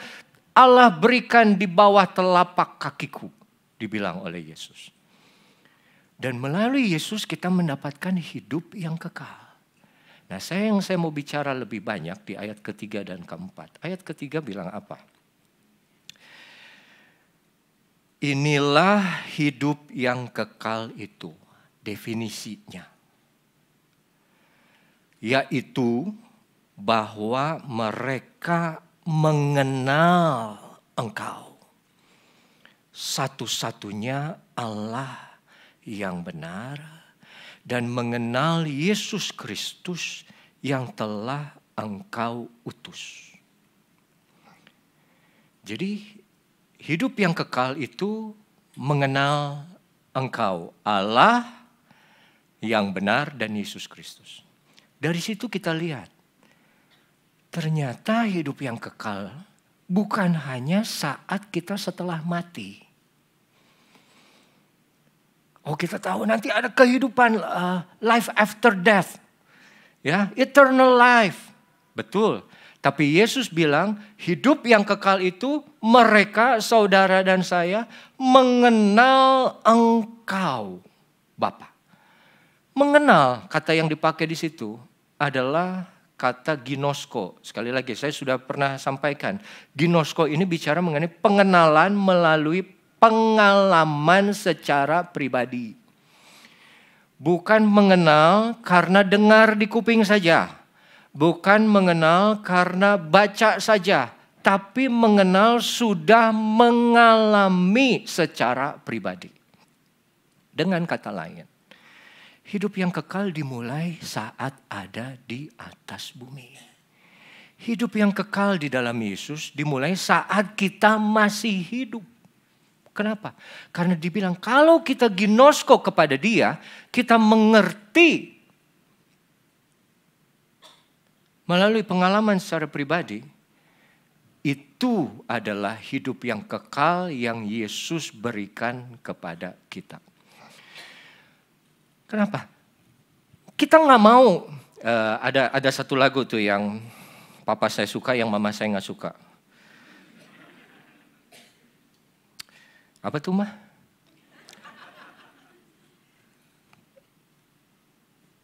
Allah berikan di bawah telapak kakiku, dibilang oleh Yesus. Dan melalui Yesus kita mendapatkan hidup yang kekal. Nah saya mau bicara lebih banyak di ayat ketiga dan keempat. Ayat ketiga bilang apa? Inilah hidup yang kekal itu. Definisinya. yaitu bahwa mereka mengenal Engkau, satu-satunya Allah yang benar, dan mengenal Yesus Kristus yang telah Engkau utus. Jadi hidup yang kekal itu mengenal Engkau, Allah yang benar dan Yesus Kristus. Dari situ kita lihat, ternyata hidup yang kekal bukan hanya saat kita setelah mati. Oh, kita tahu nanti ada kehidupan life after death. Ya, eternal life. Betul. Tapi Yesus bilang hidup yang kekal itu mereka, saudara dan saya, mengenal Engkau, Bapa. Mengenal, kata yang dipakai di situ adalah kata ginosko. Sekali lagi saya sudah pernah sampaikan. Ginosko ini bicara mengenai pengenalan melalui pengalaman secara pribadi. Bukan mengenal karena dengar di kuping saja. Bukan mengenal karena baca saja. Tapi mengenal sudah mengalami secara pribadi. Dengan kata lain, hidup yang kekal dimulai saat ada di atas bumi. Hidup yang kekal di dalam Yesus dimulai saat kita masih hidup. Kenapa? Karena dibilang kalau kita ginosko kepada Dia, kita mengerti melalui pengalaman secara pribadi, itu adalah hidup yang kekal yang Yesus berikan kepada kita. Kenapa? Kita nggak mau, ada satu lagu tuh yang papa saya suka, yang mama saya nggak suka. Apa tuh, Mah?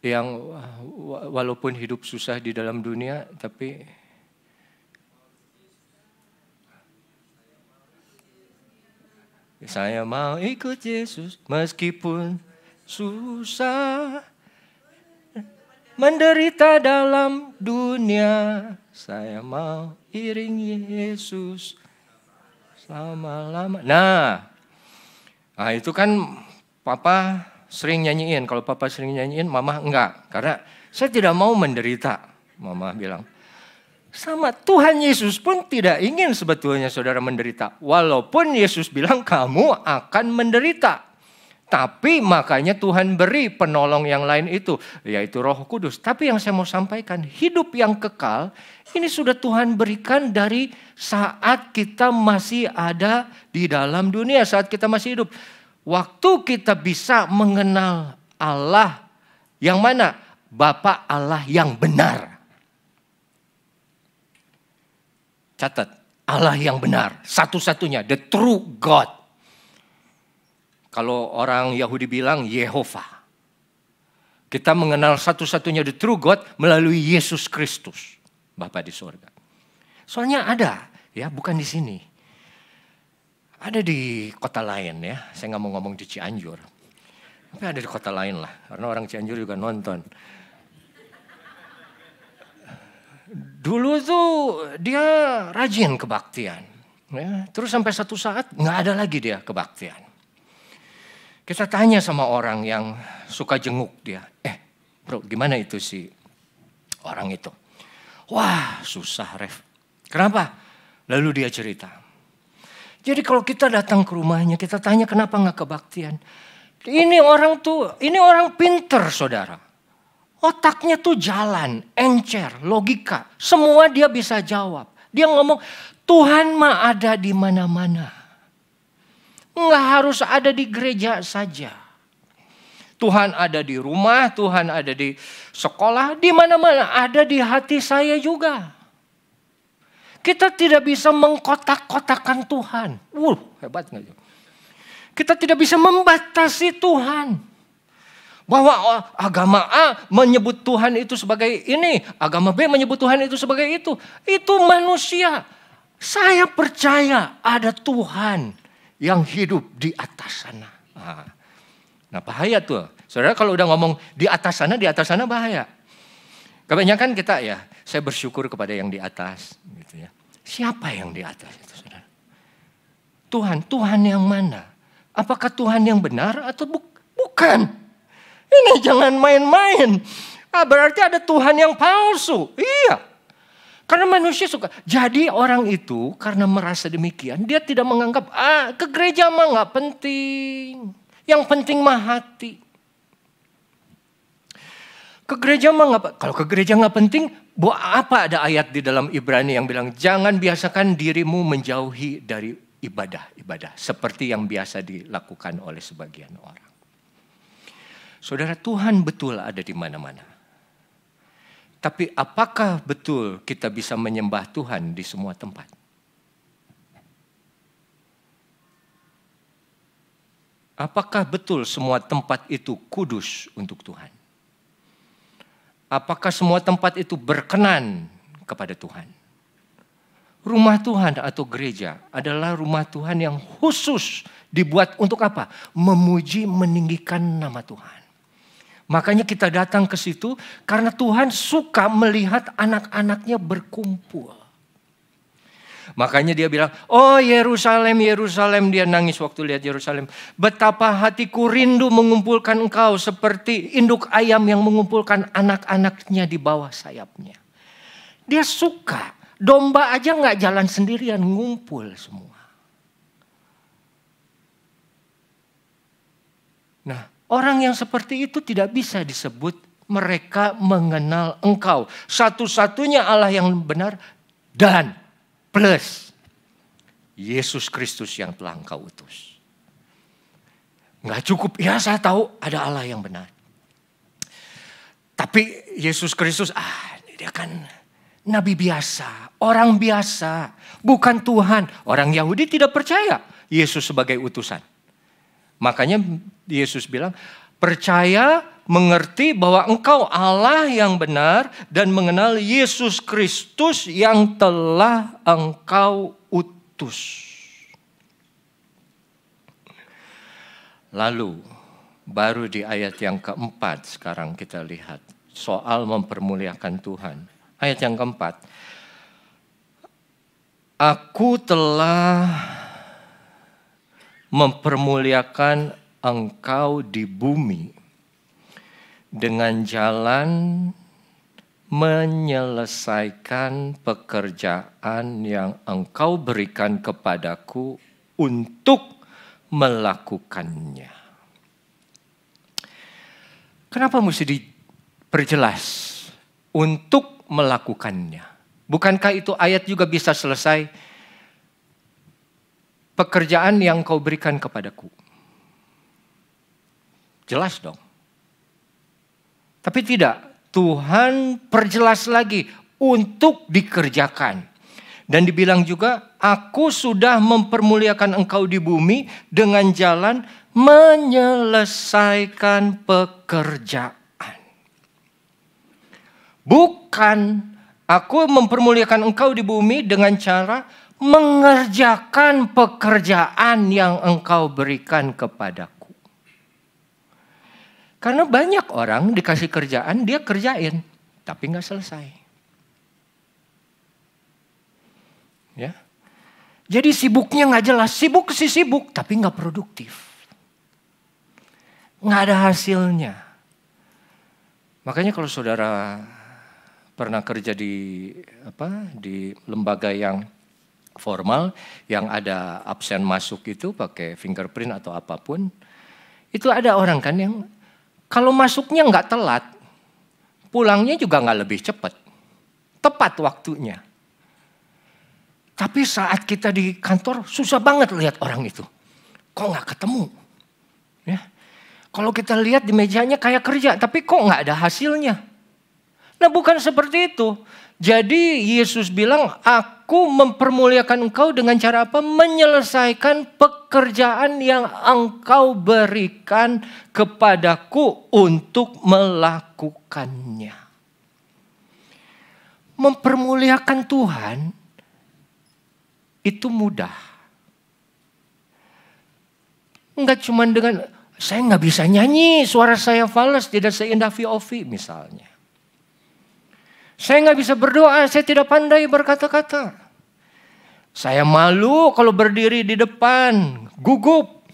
Yang walaupun hidup susah di dalam dunia, tapi saya mau ikut Yesus meskipun susah, menderita dalam dunia, saya mau iringi Yesus selama-lama. Nah, itu kan papa sering nyanyiin. Kalau papa sering nyanyiin, mama enggak. Karena saya tidak mau menderita, mama bilang. Sama Tuhan Yesus pun tidak ingin sebetulnya saudara menderita. Walaupun Yesus bilang kamu akan menderita. Tapi makanya Tuhan beri penolong yang lain itu, yaitu Roh Kudus. Tapi yang saya mau sampaikan, hidup yang kekal ini sudah Tuhan berikan dari saat kita masih ada di dalam dunia, saat kita masih hidup. Waktu kita bisa mengenal Allah yang mana? Bapa Allah yang benar. Catat, Allah yang benar, satu-satunya, the true God. Kalau orang Yahudi bilang Yehovah. Kita mengenal satu-satunya the true God melalui Yesus Kristus, Bapa di surga. Soalnya ada, ya, bukan di sini. Ada di kota lain, ya. Saya nggak mau ngomong di Cianjur. Tapi ada di kota lain lah, karena orang Cianjur juga nonton. Dulu tuh dia rajin kebaktian. Ya. Terus sampai satu saat nggak ada lagi dia kebaktian. Kita tanya sama orang yang suka jenguk dia. Bro, gimana itu si orang itu? Wah, susah, Ref. Kenapa? Lalu dia cerita. Jadi kalau kita datang ke rumahnya, kita tanya kenapa nggak kebaktian. Ini orang pinter, saudara. Otaknya tuh jalan, encer, logika. Semua dia bisa jawab. Dia ngomong, Tuhan mah ada di mana-mana. Nggak harus ada di gereja saja. Tuhan ada di rumah, Tuhan ada di sekolah, di mana-mana. Ada di hati saya juga. Kita tidak bisa mengkotak-kotakan Tuhan. Hebat nggak? Kita tidak bisa membatasi Tuhan. Bahwa agama A menyebut Tuhan itu sebagai ini, agama B menyebut Tuhan itu sebagai itu. Itu manusia. Saya percaya ada Tuhan yang hidup di atas sana. Nah, bahaya tuh. Saudara kalau udah ngomong di atas sana bahaya. Kebanyakan kita ya, saya bersyukur kepada yang di atas. Gitu ya. Siapa yang di atas itu, saudara? Tuhan yang mana? Apakah Tuhan yang benar atau bukan? Ini jangan main-main. Berarti ada Tuhan yang palsu. Iya. Karena manusia suka. Jadi orang itu karena merasa demikian, dia tidak menganggap, ke gereja mah gak penting. Yang penting mah hati. Ke gereja mah gak, kalau ke gereja gak penting, buat apa ada ayat di dalam Ibrani yang bilang, jangan biasakan dirimu menjauhi dari ibadah-ibadah. Seperti yang biasa dilakukan oleh sebagian orang. Saudara, Tuhan betul ada di mana-mana. Tapi apakah betul kita bisa menyembah Tuhan di semua tempat? Apakah betul semua tempat itu kudus untuk Tuhan? Apakah semua tempat itu berkenan kepada Tuhan? Rumah Tuhan atau gereja adalah rumah Tuhan yang khusus dibuat untuk apa? Memuji, meninggikan nama Tuhan. Makanya kita datang ke situ karena Tuhan suka melihat anak-anaknya berkumpul. Makanya dia bilang, oh Yerusalem, Yerusalem, dia nangis waktu lihat Yerusalem. Betapa hatiku rindu mengumpulkan engkau seperti induk ayam yang mengumpulkan anak-anaknya di bawah sayapnya. Dia suka, domba aja gak jalan sendirian, ngumpul semua. Nah, orang yang seperti itu tidak bisa disebut mereka mengenal engkau. Satu-satunya Allah yang benar dan plus Yesus Kristus yang telah engkau utus. Nggak cukup, ya saya tahu ada Allah yang benar. Tapi Yesus Kristus, dia kan nabi biasa, orang biasa, bukan Tuhan. Orang Yahudi tidak percaya Yesus sebagai utusan. Makanya Yesus bilang, percaya, mengerti bahwa engkau Allah yang benar dan mengenal Yesus Kristus yang telah engkau utus. Lalu baru di ayat yang keempat sekarang kita lihat soal mempermuliakan Tuhan. Ayat yang keempat. Aku telah mempermuliakan engkau di bumi dengan jalan menyelesaikan pekerjaan yang engkau berikan kepadaku untuk melakukannya. Kenapa mesti diperjelas? Untuk melakukannya. Bukankah itu ayat juga bisa selesai? Pekerjaan yang kau berikan kepadaku. Jelas dong. Tapi tidak. Tuhan perjelas lagi. Untuk dikerjakan. Dan dibilang juga. Aku sudah mempermuliakan engkau di bumi. Dengan jalan menyelesaikan pekerjaan. Bukan. Aku mempermuliakan engkau di bumi dengan cara mengerjakan pekerjaan yang engkau berikan kepadaku. Karena banyak orang dikasih kerjaan, dia kerjain, tapi gak selesai. Ya, jadi sibuknya gak jelas, sibuk sih sibuk, tapi gak produktif. Gak ada hasilnya. Makanya kalau saudara pernah kerja di lembaga yang formal yang ada absen masuk itu pakai fingerprint atau apapun. Itu ada orang kan yang kalau masuknya nggak telat, pulangnya juga nggak lebih cepat. Tepat waktunya. Tapi saat kita di kantor susah banget lihat orang itu. Kok nggak ketemu? Ya. Kalau kita lihat di mejanya kayak kerja, tapi kok nggak ada hasilnya? Nah bukan seperti itu. Jadi Yesus bilang, aku mempermuliakan engkau dengan cara apa? Menyelesaikan pekerjaan yang engkau berikan kepadaku untuk melakukannya. Mempermuliakan Tuhan itu mudah. Enggak cuma dengan, saya nggak bisa nyanyi, suara saya fals, tidak seindah VOV misalnya. Saya nggak bisa berdoa, saya tidak pandai berkata-kata. Saya malu kalau berdiri di depan, gugup.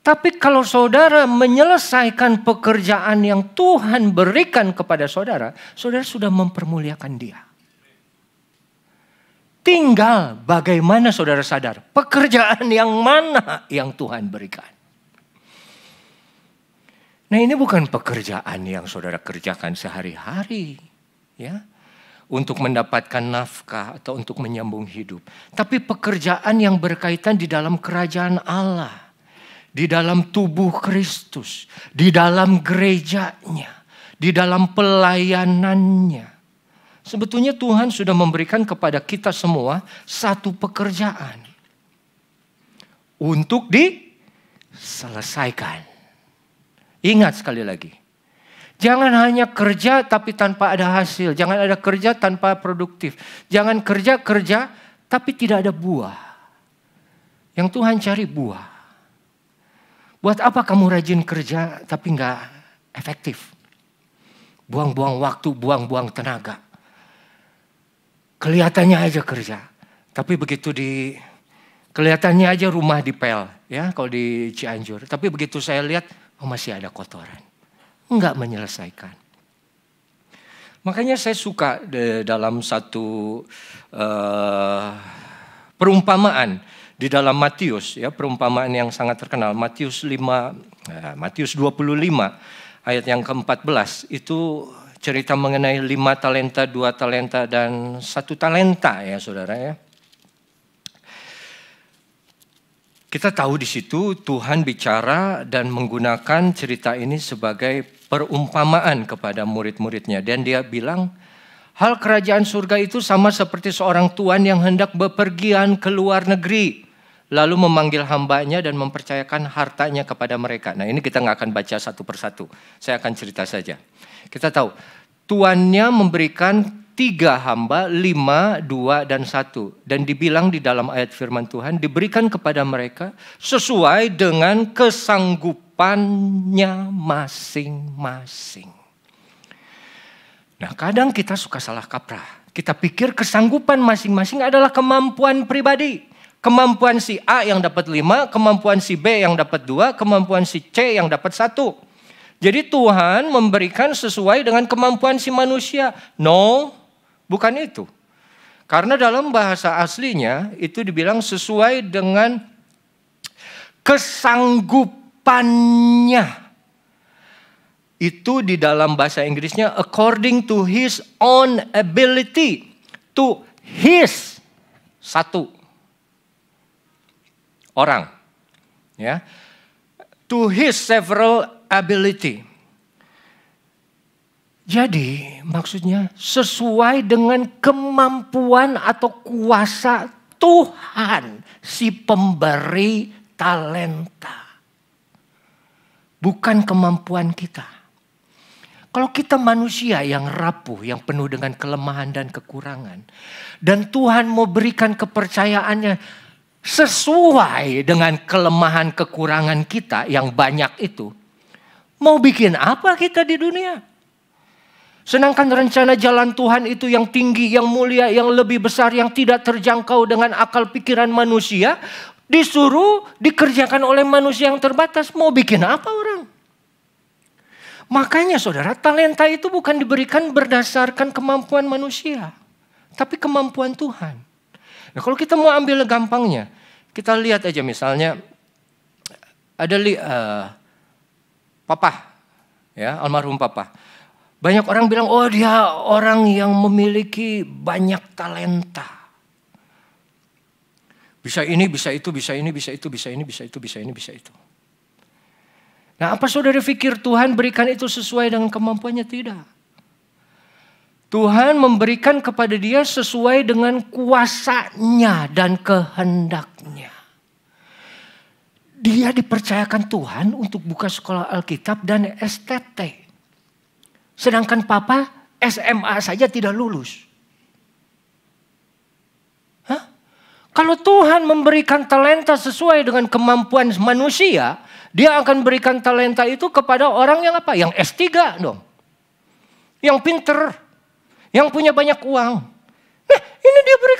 Tapi kalau saudara menyelesaikan pekerjaan yang Tuhan berikan kepada saudara, saudara sudah mempermuliakan Dia. Tinggal bagaimana saudara sadar pekerjaan yang mana yang Tuhan berikan. Nah, ini bukan pekerjaan yang saudara kerjakan sehari-hari, ya, untuk mendapatkan nafkah atau untuk menyambung hidup. Tapi pekerjaan yang berkaitan di dalam kerajaan Allah, di dalam tubuh Kristus, di dalam gerejanya, di dalam pelayanannya. Sebetulnya Tuhan sudah memberikan kepada kita semua satu pekerjaan untuk diselesaikan. Ingat sekali lagi, jangan hanya kerja tapi tanpa ada hasil. Jangan ada kerja tanpa produktif. Jangan kerja tapi tidak ada buah. Yang Tuhan cari buah. Buat apa kamu rajin kerja tapi nggak efektif? Buang-buang waktu, buang-buang tenaga. Kelihatannya aja kerja, tapi begitu kelihatannya aja rumah dipel, ya, kalau di Cianjur. Tapi begitu saya lihat, oh masih ada kotoran, nggak menyelesaikan. Makanya saya suka dalam satu perumpamaan di dalam Matius, ya, perumpamaan yang sangat terkenal, Matius 25 ayat yang ke-14 itu. Cerita mengenai 5 talenta, 2 talenta, dan 1 talenta, ya saudara, ya. Kita tahu di situ Tuhan bicara dan menggunakan cerita ini sebagai perumpamaan kepada murid-muridnya. Dan dia bilang, hal kerajaan surga itu sama seperti seorang tuan yang hendak bepergian ke luar negeri. Lalu memanggil hambanya dan mempercayakan hartanya kepada mereka. Nah, ini kita nggak akan baca satu persatu. Saya akan cerita saja. Kita tahu, tuannya memberikan 3 hamba, 5, 2, dan 1. Dan dibilang di dalam ayat firman Tuhan, diberikan kepada mereka sesuai dengan kesanggupannya masing-masing. Nah, kadang kita suka salah kaprah. Kita pikir kesanggupan masing-masing adalah kemampuan pribadi. Kemampuan si A yang dapat 5, kemampuan si B yang dapat 2, kemampuan si C yang dapat 1. Jadi Tuhan memberikan sesuai dengan kemampuan si manusia. No, bukan itu. Karena dalam bahasa aslinya itu dibilang sesuai dengan kesanggupannya. Itu di dalam bahasa Inggrisnya according to his own ability. To his, 1 orang, ya, to his several ability. Jadi maksudnya sesuai dengan kemampuan atau kuasa Tuhan, si pemberi talenta. Bukan kemampuan kita. Kalau kita manusia yang rapuh, yang penuh dengan kelemahan dan kekurangan, dan Tuhan mau berikan kepercayaannya sesuai dengan kelemahan kekurangan kita yang banyak itu, mau bikin apa kita di dunia? Sedangkan rencana jalan Tuhan itu yang tinggi, yang mulia, yang lebih besar, yang tidak terjangkau dengan akal pikiran manusia, disuruh dikerjakan oleh manusia yang terbatas. Mau bikin apa orang? Makanya saudara, talenta itu bukan diberikan berdasarkan kemampuan manusia, tapi kemampuan Tuhan. Nah, kalau kita mau ambil gampangnya, kita lihat aja misalnya ada papa, ya, almarhum papa. Banyak orang bilang, oh dia orang yang memiliki banyak talenta. Bisa ini, bisa itu, bisa ini, bisa itu, bisa ini, bisa itu, bisa ini, bisa itu. Nah, apa saudara pikir Tuhan berikan itu sesuai dengan kemampuannya? Tidak. Tuhan memberikan kepada dia sesuai dengan kuasanya dan kehendaknya. Dia dipercayakan Tuhan untuk buka sekolah Alkitab dan STT. Sedangkan papa SMA saja tidak lulus. Hah? Kalau Tuhan memberikan talenta sesuai dengan kemampuan manusia, dia akan berikan talenta itu kepada orang yang apa? Yang S3 dong. Yang pinter. yang punya banyak uang. Nah ini dia beri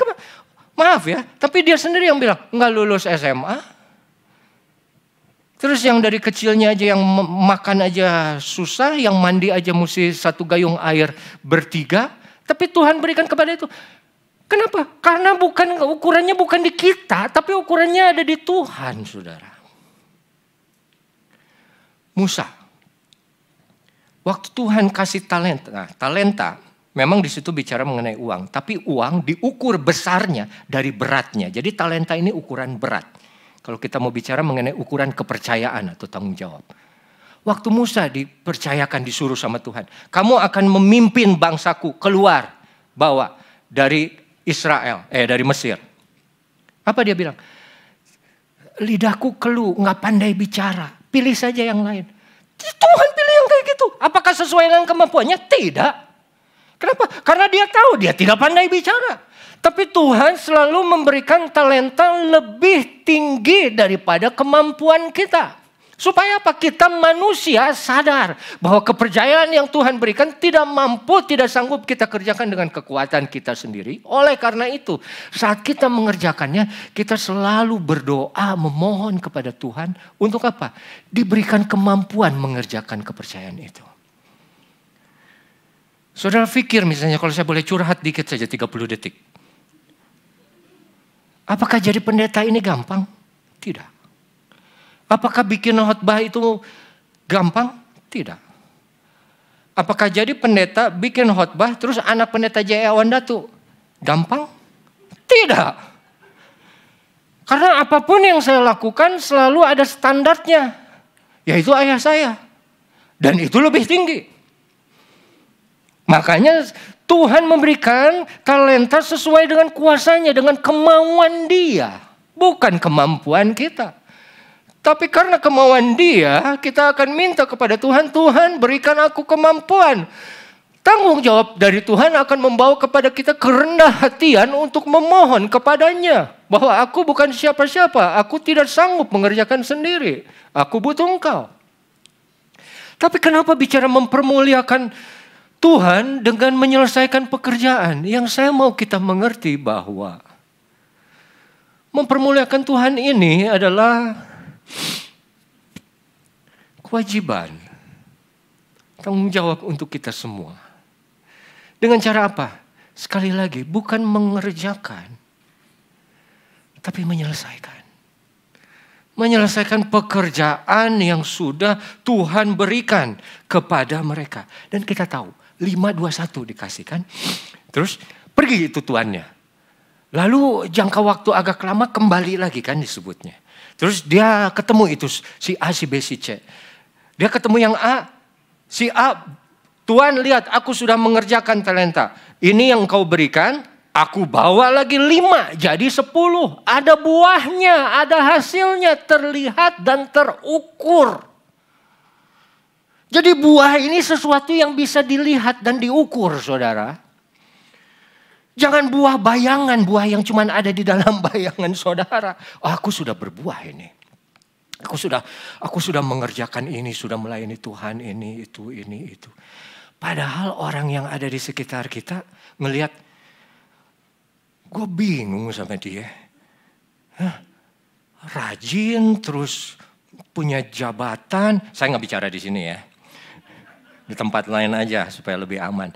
maaf ya, tapi dia sendiri yang bilang nggak lulus SMA. Terus yang dari kecilnya aja yang makan aja susah, yang mandi aja mesti 1 gayung air bertiga. Tapi Tuhan berikan kepada itu. Kenapa? Karena ukurannya bukan di kita, tapi ukurannya ada di Tuhan, saudara. Musa, waktu Tuhan kasih talenta, talenta memang di situ bicara mengenai uang, tapi uang diukur besarnya dari beratnya. Jadi talenta ini ukuran berat. Kalau kita mau bicara mengenai ukuran kepercayaan atau tanggung jawab. Waktu Musa dipercayakan, disuruh sama Tuhan, kamu akan memimpin bangsaku keluar dari Israel, dari Mesir. Apa dia bilang? Lidahku keluh, nggak pandai bicara. Pilih saja yang lain. Tuhan pilih yang kayak gitu. Apakah sesuai dengan kemampuannya? Tidak. Kenapa? Karena dia tahu dia tidak pandai bicara. Tapi Tuhan selalu memberikan talenta lebih tinggi daripada kemampuan kita. Supaya apa? Kita manusia sadar bahwa kepercayaan yang Tuhan berikan tidak mampu, tidak sanggup kita kerjakan dengan kekuatan kita sendiri. Oleh karena itu, saat kita mengerjakannya, kita selalu berdoa, memohon kepada Tuhan. Untuk apa? Diberikan kemampuan mengerjakan kepercayaan itu. Saudara pikir misalnya kalau saya boleh curhat dikit saja 30 detik. Apakah jadi pendeta ini gampang? Tidak. Apakah bikin khotbah itu gampang? Tidak. Apakah jadi pendeta bikin khotbah terus anak pendeta Jaya Wanda tuh gampang? Tidak. Karena apapun yang saya lakukan selalu ada standarnya. Yaitu ayah saya. Dan itu lebih tinggi. Makanya Tuhan memberikan talenta sesuai dengan kuasanya, dengan kemauan Dia. Bukan kemampuan kita. Tapi karena kemauan Dia, kita akan minta kepada Tuhan, Tuhan berikan aku kemampuan. Tanggung jawab dari Tuhan akan membawa kepada kita kerendah hatian untuk memohon kepadanya. Bahwa aku bukan siapa-siapa, aku tidak sanggup mengerjakan sendiri. Aku butuh Engkau. Tapi kenapa bicara mempermuliakan Tuhan dengan menyelesaikan pekerjaan? Yang saya mau kita mengerti bahwa mempermuliakan Tuhan ini adalah kewajiban, tanggung jawab untuk kita semua. Dengan cara apa? Sekali lagi, bukan mengerjakan, tapi menyelesaikan. Menyelesaikan pekerjaan yang sudah Tuhan berikan kepada mereka. Dan kita tahu, 5:21 dikasihkan. Terus pergi itu tuannya. Lalu jangka waktu agak lama kembali lagi kan disebutnya. Terus dia ketemu itu si A, si B, si C. Dia ketemu yang A. Si A, Tuhan lihat aku sudah mengerjakan talenta. Ini yang kau berikan, aku bawa lagi 5 jadi 10. Ada buahnya, ada hasilnya terlihat dan terukur. Jadi buah ini sesuatu yang bisa dilihat dan diukur, saudara. Jangan buah bayangan, buah yang cuma ada di dalam bayangan saudara. Oh, aku sudah berbuah ini. Aku sudah mengerjakan ini, sudah melayani Tuhan ini, itu. Padahal orang yang ada di sekitar kita melihat, gue bingung sama dia. Rajin, terus punya jabatan. Saya nggak bicara di sini ya. Di tempat lain aja supaya lebih aman.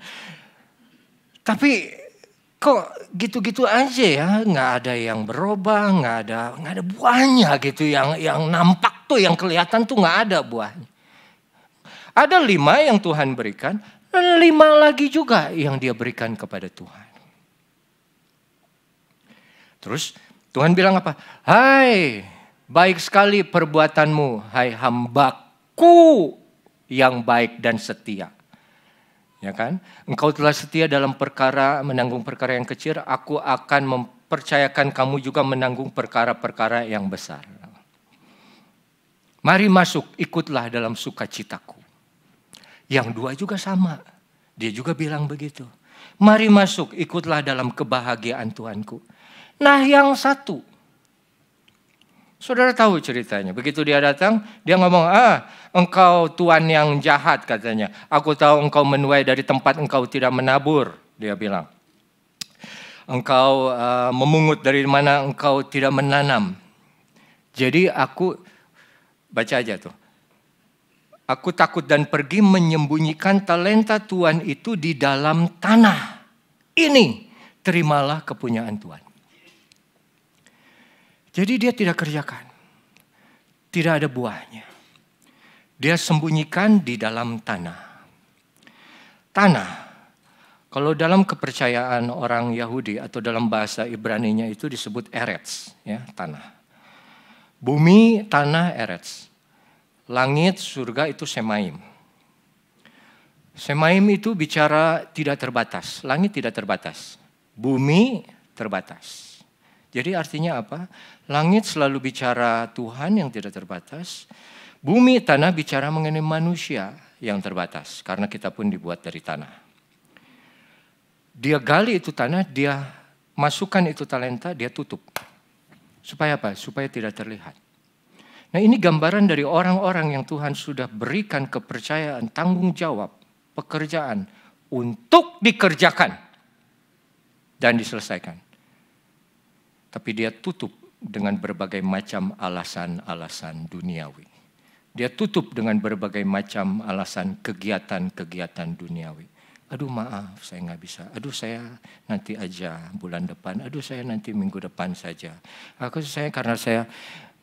Tapi kok gitu-gitu aja ya, nggak ada yang berubah, nggak ada buahnya gitu, yang nampak tuh, yang kelihatan tuh nggak ada buahnya. Ada 5 yang Tuhan berikan, dan 5 lagi juga yang Dia berikan kepada Tuhan. Terus Tuhan bilang apa? Hai, baik sekali perbuatanmu, hai hambaku yang baik dan setia. Ya kan? Engkau telah setia dalam perkara, menanggung perkara yang kecil, aku akan mempercayakan kamu juga menanggung perkara-perkara yang besar. Mari masuk, ikutlah dalam sukacitaku. Yang 2 juga sama. Dia juga bilang begitu. Mari masuk, ikutlah dalam kebahagiaan Tuhanku. Nah yang 1. Saudara tahu ceritanya. Begitu dia datang, dia ngomong, engkau tuan yang jahat katanya. Aku tahu engkau menuai dari tempat engkau tidak menabur. Dia bilang, engkau memungut dari mana engkau tidak menanam. Jadi aku, baca aja tuh. Aku takut dan pergi menyembunyikan talenta Tuhan itu di dalam tanah. Ini, terimalah kepunyaan Tuhan. Jadi dia tidak kerjakan. Tidak ada buahnya. Dia sembunyikan di dalam tanah. Tanah. Kalau dalam kepercayaan orang Yahudi atau dalam bahasa Ibraninya itu disebut eretz, ya, tanah. Bumi, tanah, eretz. Langit, surga itu semaim. Semaim itu bicara tidak terbatas, langit tidak terbatas. Bumi terbatas. Jadi artinya apa? Langit selalu bicara Tuhan yang tidak terbatas. Bumi, tanah bicara mengenai manusia yang terbatas. Karena kita pun dibuat dari tanah. Dia gali itu tanah, dia masukkan itu talenta, dia tutup. Supaya apa? Supaya tidak terlihat. Nah ini gambaran dari orang-orang yang Tuhan sudah berikan kepercayaan, tanggung jawab, pekerjaan untuk dikerjakan dan diselesaikan. Tapi dia tutup dengan berbagai macam alasan-alasan duniawi. Dia tutup dengan berbagai macam alasan kegiatan-kegiatan duniawi. Aduh maaf saya nggak bisa, aduh saya nanti aja bulan depan, aduh saya nanti minggu depan saja. Karena saya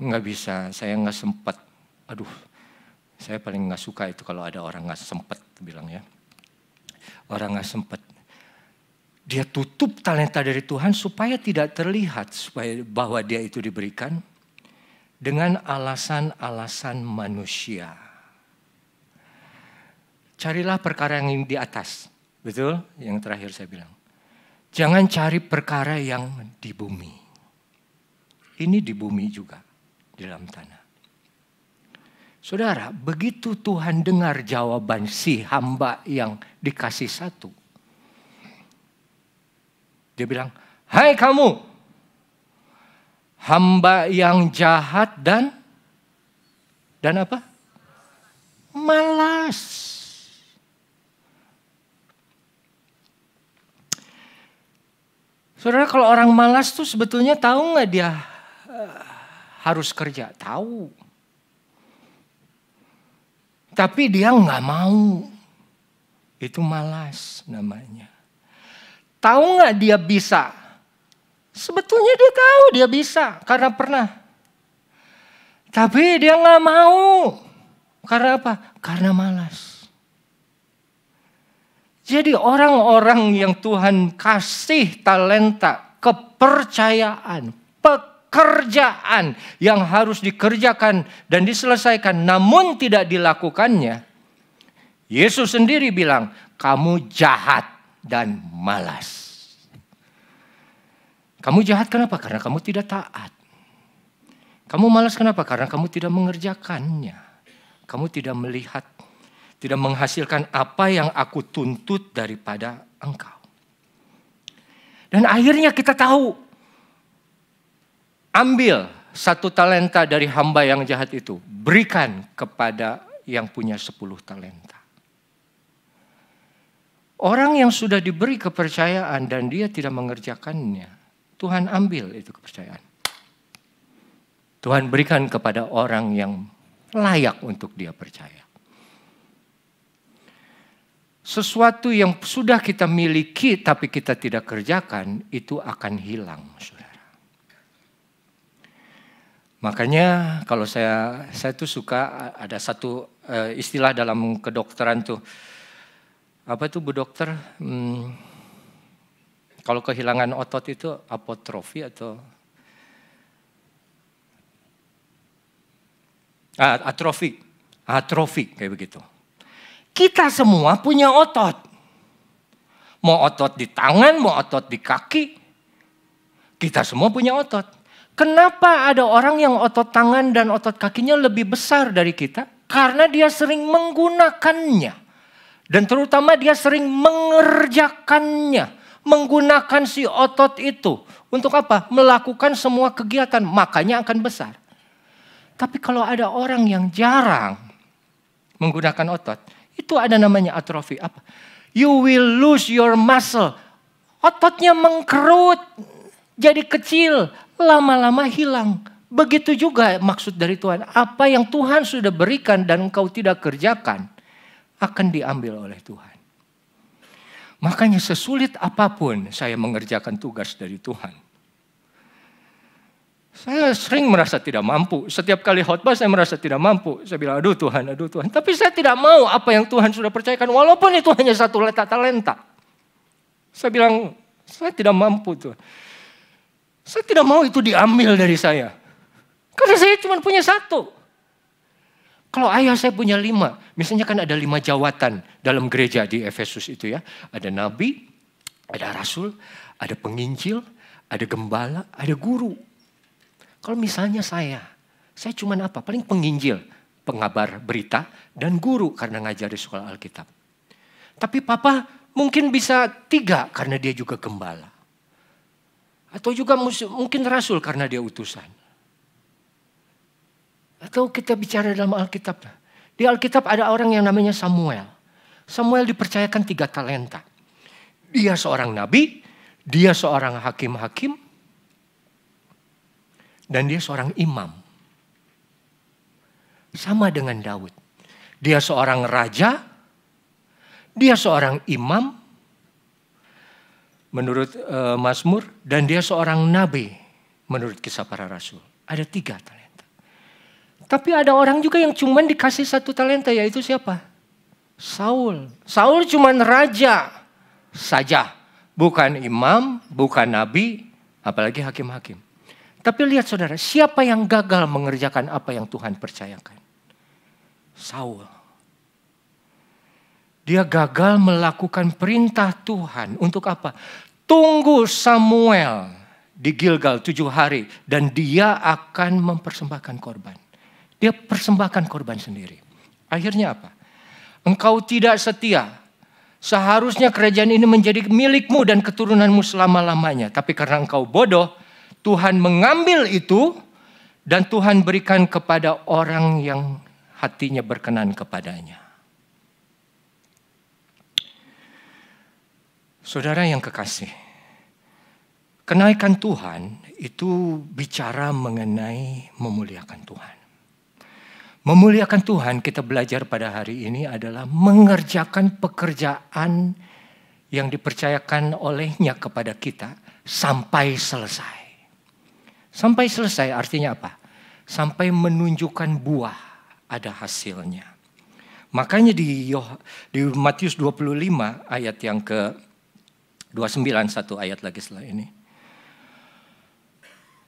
nggak bisa, saya nggak sempat. Aduh saya paling nggak suka itu kalau ada orang nggak sempat bilang ya. Orang nggak sempat. Dia tutup talenta dari Tuhan supaya tidak terlihat, supaya bahwa dia itu diberikan dengan alasan-alasan manusia. Carilah perkara yang di atas. Betul? Yang terakhir saya bilang. Jangan cari perkara yang di bumi. Ini di bumi juga. Di dalam tanah. Saudara, begitu Tuhan dengar jawaban si hamba yang dikasih satu. Dia bilang, hai kamu. Hamba yang jahat dan apa? Malas. Saudara, kalau orang malas tuh sebetulnya tahu nggak dia harus kerja? Tahu. Tapi dia nggak mau. Itu malas namanya. Tahu nggak dia bisa? Sebetulnya dia tahu dia bisa karena pernah. Tapi dia nggak mau. Karena apa? Karena malas. Jadi orang-orang yang Tuhan kasih talenta, kepercayaan, pekerjaan yang harus dikerjakan dan diselesaikan namun tidak dilakukannya. Yesus sendiri bilang, kamu jahat dan malas. Kamu jahat kenapa? Karena kamu tidak taat. Kamu malas kenapa? Karena kamu tidak mengerjakannya. Kamu tidak melihat. Tidak menghasilkan apa yang aku tuntut daripada engkau. Dan akhirnya kita tahu. Ambil satu talenta dari hamba yang jahat itu. Berikan kepada yang punya 10 talenta. Orang yang sudah diberi kepercayaan dan dia tidak mengerjakannya. Tuhan ambil itu kepercayaan. Tuhan berikan kepada orang yang layak untuk dia percaya. Sesuatu yang sudah kita miliki tapi kita tidak kerjakan itu akan hilang, saudara. Makanya kalau saya tuh suka ada satu istilah dalam kedokteran tuh. Apa tuh Bu Dokter? Kalau kehilangan otot itu apotrofi atau atrofi kayak begitu. Kita semua punya otot. Mau otot di tangan, mau otot di kaki. Kita semua punya otot. Kenapa ada orang yang otot tangan dan otot kakinya lebih besar dari kita? Karena dia sering menggunakannya. Dan terutama dia sering mengerjakannya. Menggunakan si otot itu. Untuk apa? Melakukan semua kegiatan. Makanya akan besar. Tapi kalau ada orang yang jarang menggunakan otot. Itu ada namanya atrofi. Apa? You will lose your muscle. Ototnya mengkerut, jadi kecil, lama-lama hilang. Begitu juga maksud dari Tuhan. Apa yang Tuhan sudah berikan dan engkau tidak kerjakan, akan diambil oleh Tuhan. Makanya sesulit apapun saya mengerjakan tugas dari Tuhan, saya sering merasa tidak mampu. Setiap kali khotbah saya merasa tidak mampu. Saya bilang, aduh Tuhan, aduh Tuhan. Tapi saya tidak mau apa yang Tuhan sudah percayakan, walaupun itu hanya satu talenta. Saya bilang, saya tidak mampu Tuhan. Saya tidak mau itu diambil dari saya. Karena saya cuma punya satu. Kalau ayah saya punya 5. Misalnya kan ada 5 jawatan dalam gereja di Efesus itu ya. Ada nabi, ada rasul, ada penginjil, ada gembala, ada guru. Kalau misalnya saya cuma apa? Paling penginjil, pengabar berita, dan guru karena ngajar di sekolah Alkitab. Tapi papa mungkin bisa 3 karena dia juga gembala. Atau juga mungkin rasul karena dia utusan. Atau kita bicara dalam Alkitab. Di Alkitab ada orang yang namanya Samuel. Samuel dipercayakan 3 talenta. Dia seorang nabi, dia seorang hakim-hakim, dan dia seorang imam. Sama dengan Daud. Dia seorang raja, dia seorang imam, menurut Mazmur, dan dia seorang nabi, menurut Kisah Para Rasul. Ada 3 talenta. Tapi ada orang juga yang cuma dikasih 1 talenta, yaitu siapa? Saul. Saul cuma raja saja. Bukan imam, bukan nabi, apalagi hakim-hakim. Tapi lihat saudara, siapa yang gagal mengerjakan apa yang Tuhan percayakan? Saul. Dia gagal melakukan perintah Tuhan. Untuk apa? Tunggu Samuel di Gilgal 7 hari. Dan dia akan mempersembahkan korban. Dia persembahkan korban sendiri. Akhirnya apa? Engkau tidak setia. Seharusnya kerajaan ini menjadi milikmu dan keturunanmu selama-lamanya. Tapi karena engkau bodoh, Tuhan mengambil itu dan Tuhan berikan kepada orang yang hatinya berkenan kepadanya. Saudara yang kekasih, kenaikan Tuhan itu bicara mengenai memuliakan Tuhan. Memuliakan Tuhan, kita belajar pada hari ini adalah mengerjakan pekerjaan yang dipercayakan olehnya kepada kita sampai selesai. Sampai selesai artinya apa? Sampai menunjukkan buah, ada hasilnya. Makanya di Matius 25 ayat yang ke-29, 1 ayat lagi setelah ini.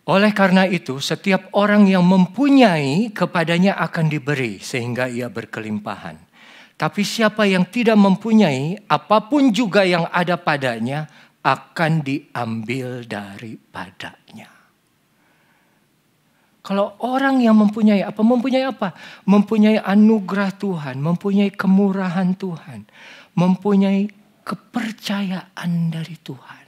Oleh karena itu, setiap orang yang mempunyai kepadanya akan diberi sehingga ia berkelimpahan. Tapi siapa yang tidak mempunyai, apapun juga yang ada padanya akan diambil daripadanya. Kalau orang yang mempunyai apa? Mempunyai anugerah Tuhan, mempunyai kemurahan Tuhan, mempunyai kepercayaan dari Tuhan.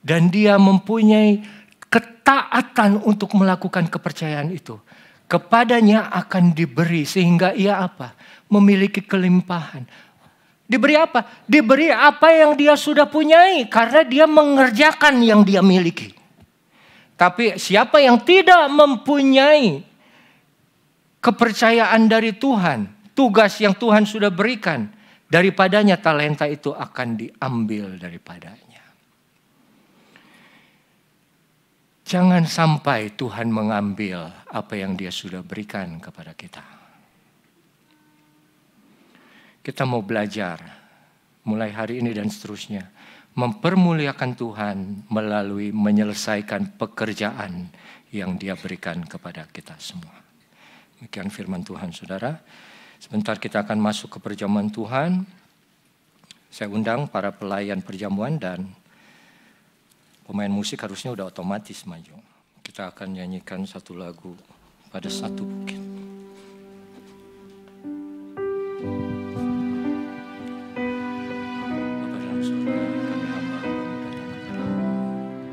Dan dia mempunyai ketaatan untuk melakukan kepercayaan itu. Kepadanya akan diberi sehingga ia apa? Memiliki kelimpahan. Diberi apa? Diberi apa yang dia sudah punyai karena dia mengerjakan yang dia miliki. Tapi siapa yang tidak mempunyai kepercayaan dari Tuhan, tugas yang Tuhan sudah berikan, daripadanya talenta itu akan diambil daripadanya. Jangan sampai Tuhan mengambil apa yang Dia sudah berikan kepada kita. Kita mau belajar mulai hari ini dan seterusnya. Mempermuliakan Tuhan melalui menyelesaikan pekerjaan yang Dia berikan kepada kita semua. Demikian firman Tuhan, saudara. Sebentar kita akan masuk ke perjamuan Tuhan. Saya undang para pelayan perjamuan dan pemain musik harusnya udah otomatis maju. Kita akan nyanyikan satu lagu pada satu bukit. Bapak dalam surga, kami hamba datang kepadamu.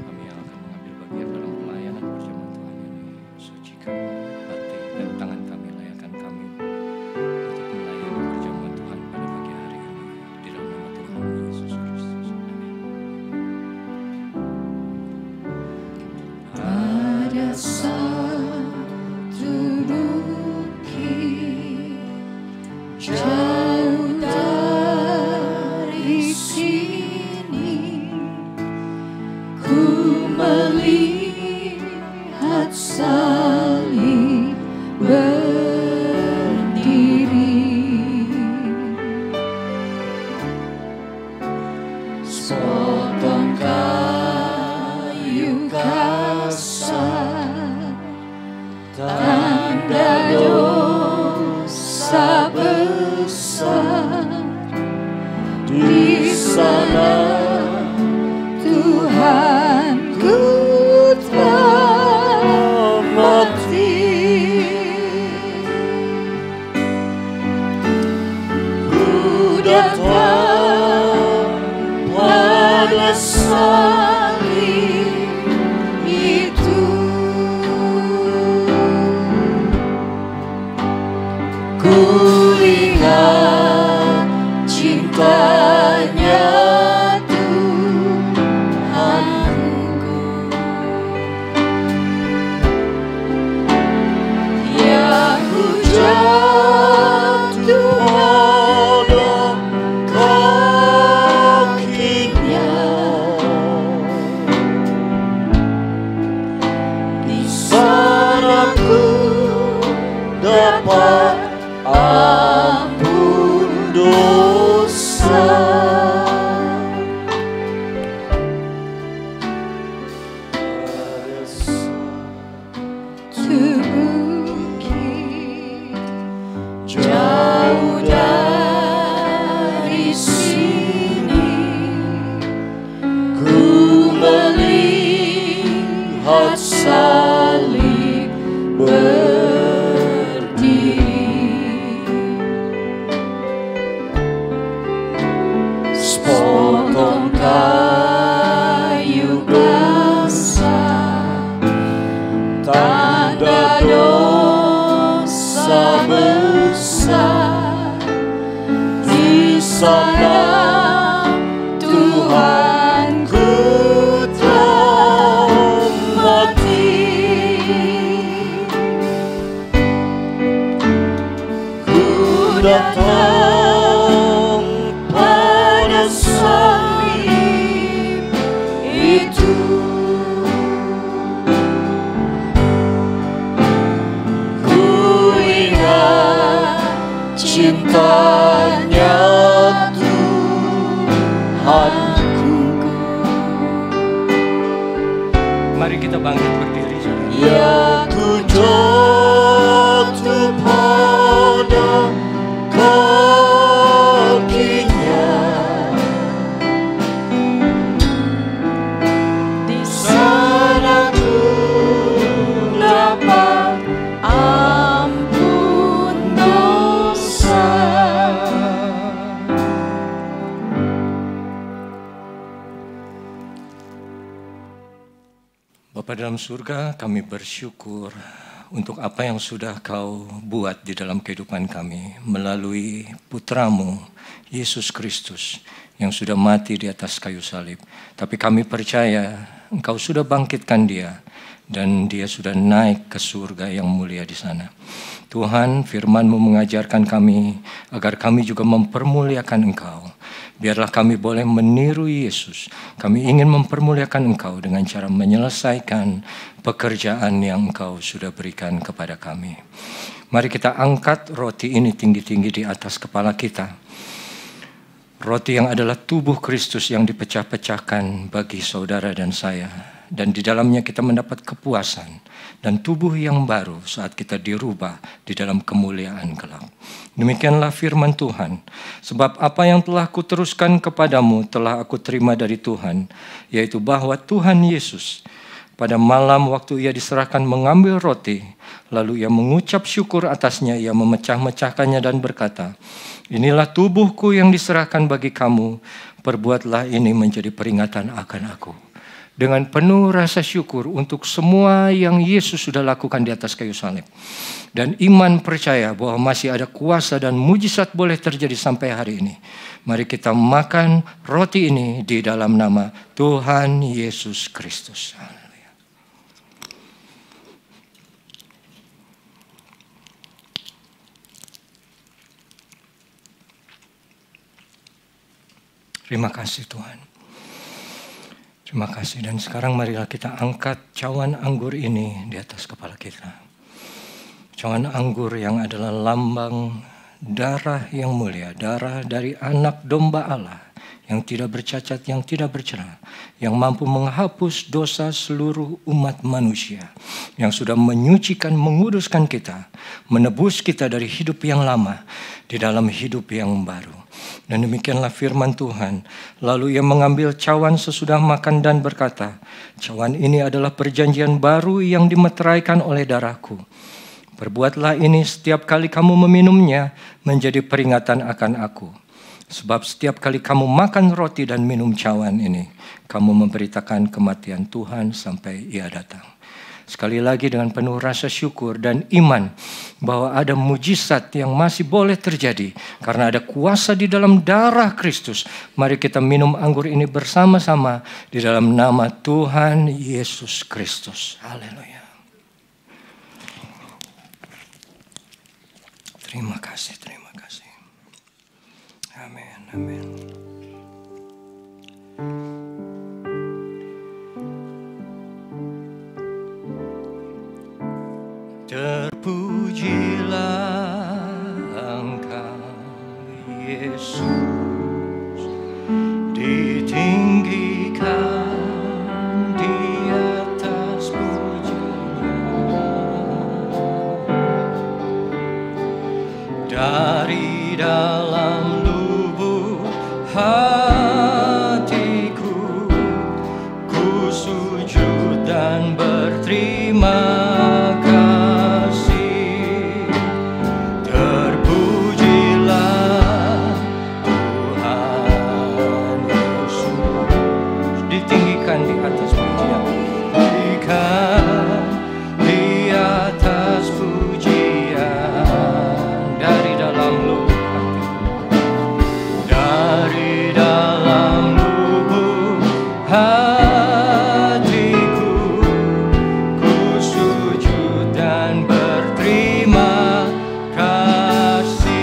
Kami yang akan mengambil bagian dalam pelayanan perjamuan Tuhan ini. Sucikan hati dan tangan kami, layakkan kami untuk melayani perjamuan Tuhan pada pagi hari ini. Di dalam nama Tuhan Yesus Kristus. Amin. satu bukit jauh dari sini, ku melihat salib berdiri, sepotong kayu kasar, tanda dosa besar. Di sana Tuhanku telah mati. Ku datang pada salib itu, ku lihat cintanya Tuhanku, yang ku jatuh pada kakinya. Di sana ku dapat ampun dosa. Bukit jauh dari sini, ku melihat salib berdiri, sepotong kayu kasar, tanda dosa besar. Di sana Tuhanku telah mati. Ku datang pada salib itu, ku ingat cintanya Tuhanku. Mari kita bangkit berdiri, saudara. Ya, ku jatuh pada kakinya. Di sana ku dapat ampun dosa. Bapa dalam surga, kami bersyukur untuk apa yang sudah Kau buat di dalam kehidupan kami melalui Putramu, Yesus Kristus, yang sudah mati di atas kayu salib. Tapi kami percaya Engkau sudah bangkitkan Dia, dan Dia sudah naik ke surga yang mulia di sana. Tuhan, firman-Mu mengajarkan kami agar kami juga mempermuliakan Engkau. Biarlah kami boleh meniru Yesus. Kami ingin mempermuliakan Engkau dengan cara menyelesaikan pekerjaan yang Engkau sudah berikan kepada kami. Mari kita angkat roti ini tinggi-tinggi di atas kepala kita. Roti yang adalah tubuh Kristus yang dipecah-pecahkan bagi saudara dan saya. Dan di dalamnya kita mendapat kepuasan dan tubuh yang baru saat kita dirubah di dalam kemuliaan kelak. Demikianlah firman Tuhan. Sebab apa yang telah kuteruskan kepadamu telah aku terima dari Tuhan, yaitu bahwa Tuhan Yesus pada malam waktu Ia diserahkan mengambil roti, lalu Ia mengucap syukur atasnya, Ia memecah-mecahkannya dan berkata, "Inilah tubuhku yang diserahkan bagi kamu, perbuatlah ini menjadi peringatan akan aku." Dengan penuh rasa syukur untuk semua yang Yesus sudah lakukan di atas kayu salib. Dan iman percaya bahwa masih ada kuasa dan mujizat boleh terjadi sampai hari ini. Mari kita makan roti ini di dalam nama Tuhan Yesus Kristus. Haleluya. Terima kasih Tuhan. Terima kasih. Dan sekarang marilah kita angkat cawan anggur ini di atas kepala kita. Cawan anggur yang adalah lambang darah yang mulia, darah dari anak domba Allah yang tidak bercacat, yang tidak bercela, yang mampu menghapus dosa seluruh umat manusia, yang sudah menyucikan, menguduskan kita, menebus kita dari hidup yang lama di dalam hidup yang baru. Dan demikianlah firman Tuhan. Lalu ia mengambil cawan sesudah makan dan berkata, cawan ini adalah perjanjian baru yang dimeteraikan oleh darahku. Perbuatlah ini setiap kali kamu meminumnya menjadi peringatan akan aku. Sebab setiap kali kamu makan roti dan minum cawan ini, kamu memberitakan kematian Tuhan sampai ia datang. Sekali lagi dengan penuh rasa syukur dan iman bahwa ada mujizat yang masih boleh terjadi karena ada kuasa di dalam darah Kristus. Mari kita minum anggur ini bersama-sama di dalam nama Tuhan Yesus Kristus. Haleluya. Terima kasih, terima kasih. Amin, amin. Terpujilah Engkau, Yesus, ditinggikan di atas pujian. Dari dalam lubuk hatiku, ku sujud dan berterima kasih. Terpujilah Tuhan Yesus, ditinggikan di atas pujian, ditinggikan di atas pujian. Dari dalam lubuk hatiku, dari dalam lubuk hatiku, ku sujud dan berterima kasih.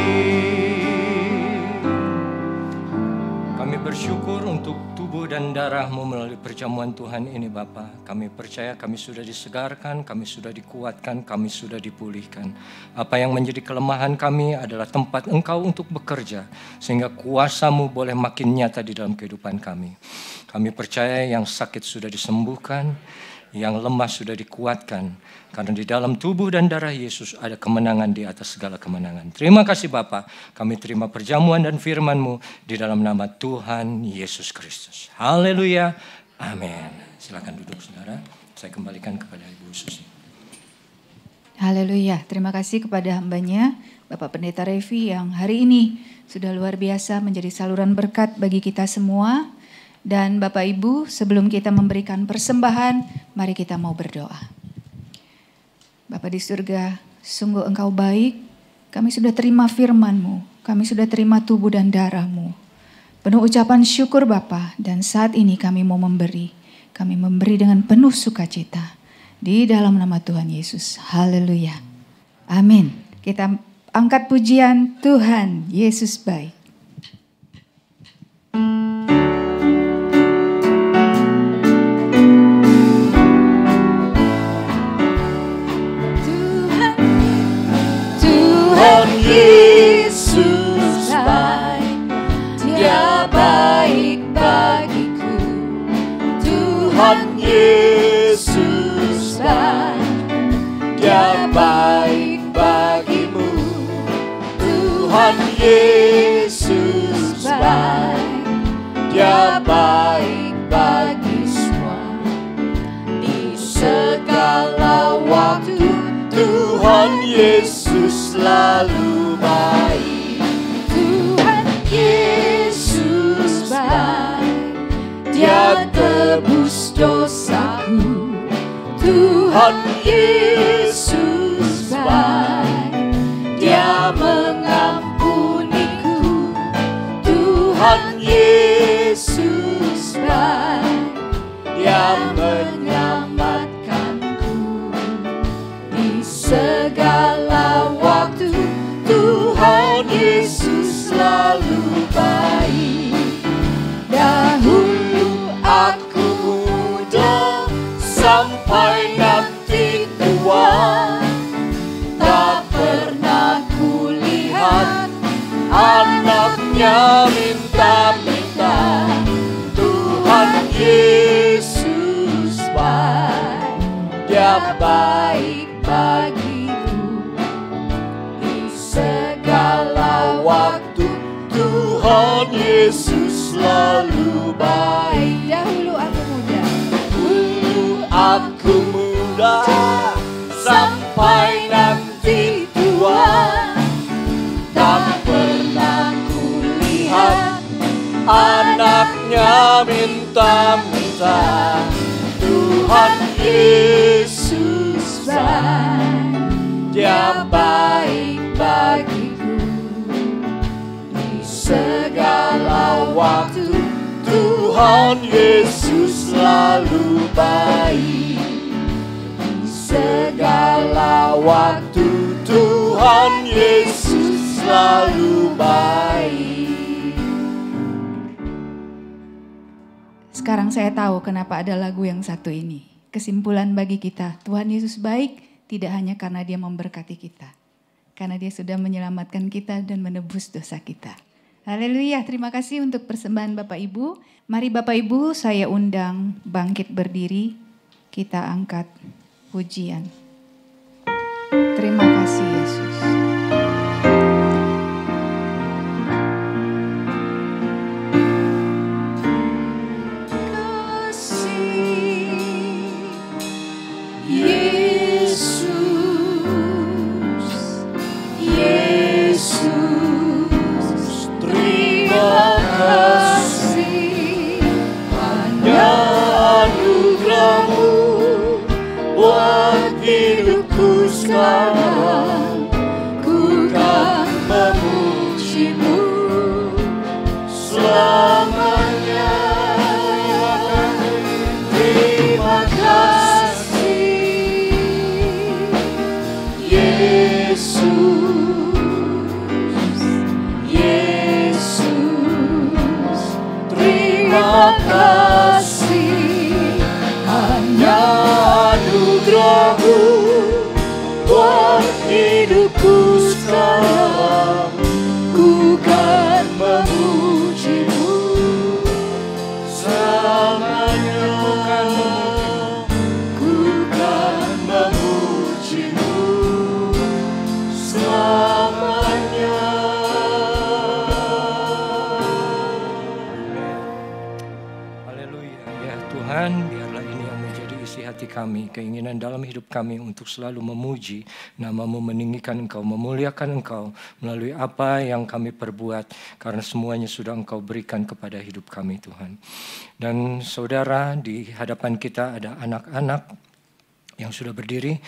Kami bersyukur untuk tubuh dan darah-Mu melalui perjamuan Tuhan ini Bapa. Kami percaya kami sudah disegarkan, kami sudah dikuatkan, kami sudah dipulihkan. Apa yang menjadi kelemahan kami adalah tempat Engkau untuk bekerja, sehingga kuasa-Mu boleh makin nyata di dalam kehidupan kami. Kami percaya yang sakit sudah disembuhkan, yang lemah sudah dikuatkan, karena di dalam tubuh dan darah Yesus ada kemenangan di atas segala kemenangan. Terima kasih Bapa, kami terima perjamuan dan firman-Mu di dalam nama Tuhan Yesus Kristus. Haleluya, amin. Silakan duduk saudara, saya kembalikan kepada Ibu Susi. Haleluya, terima kasih kepada hambanya Bapak Pendeta Revi yang hari ini sudah luar biasa menjadi saluran berkat bagi kita semua. Dan Bapak Ibu, sebelum kita memberikan persembahan, mari kita mau berdoa. Bapa di surga, sungguh Engkau baik, kami sudah terima firman-Mu, kami sudah terima tubuh dan darah-Mu. Penuh ucapan syukur Bapa, dan saat ini kami mau memberi. Kami memberi dengan penuh sukacita. Di dalam nama Tuhan Yesus. Haleluya. Amin. Kita angkat pujian Tuhan Yesus baik. Tuhan Yesus baik, Dia baik bagiku. Tuhan Yesus baik, Dia baik bagimu. Tuhan Yesus baik, Dia baik bagi semua. Di segala waktu Tuhan Yesus selalu baik. Tuhan Yesus baik, Dia tebus dosaku. Tuhan Yesus baik, Dia mengampuniku. Tuhan Yesus baik, Dia menyelamatkanku. Di segala waktu Tuhan Yesus selalu baik. Dia baik bagiku di segala waktu. Tuhan Yesus selalu baik. Dahulu aku muda, Dulu aku muda, sampai nanti tua, tak pernah kulihat anaknya minta-minta. Tuhan Yesus baik, Dia baik bagiku di segala waktu. Tuhan Yesus selalu baik di segala waktu. Tuhan Yesus selalu baik. sekarang saya tahu kenapa ada lagu yang satu ini. Kesimpulan bagi kita, Tuhan Yesus baik tidak hanya karena Dia memberkati kita, karena Dia sudah menyelamatkan kita dan menebus dosa kita. Haleluya, terima kasih untuk persembahan Bapak Ibu. Mari Bapak Ibu saya undang bangkit berdiri, kita angkat pujian. Terima kasih Yesus. Sekarang ku kan memujimu selamanya. Terima kasih Yesus, Yesus. Terima kasih hanya anugerah-Mu buat hidupku sekarang. Ku kan memujimu selamanya. Ku kan memujimu selamanya. Haleluya. Ya Tuhan, biarlah ini yang menjadi isi hati kami, keinginan dalam hidup kami untuk selalu memuji nama-Mu, meninggikan Engkau, memuliakan Engkau melalui apa yang kami perbuat, karena semuanya sudah Engkau berikan kepada hidup kami Tuhan. Dan saudara, di hadapan kita ada anak-anak yang sudah berdiri.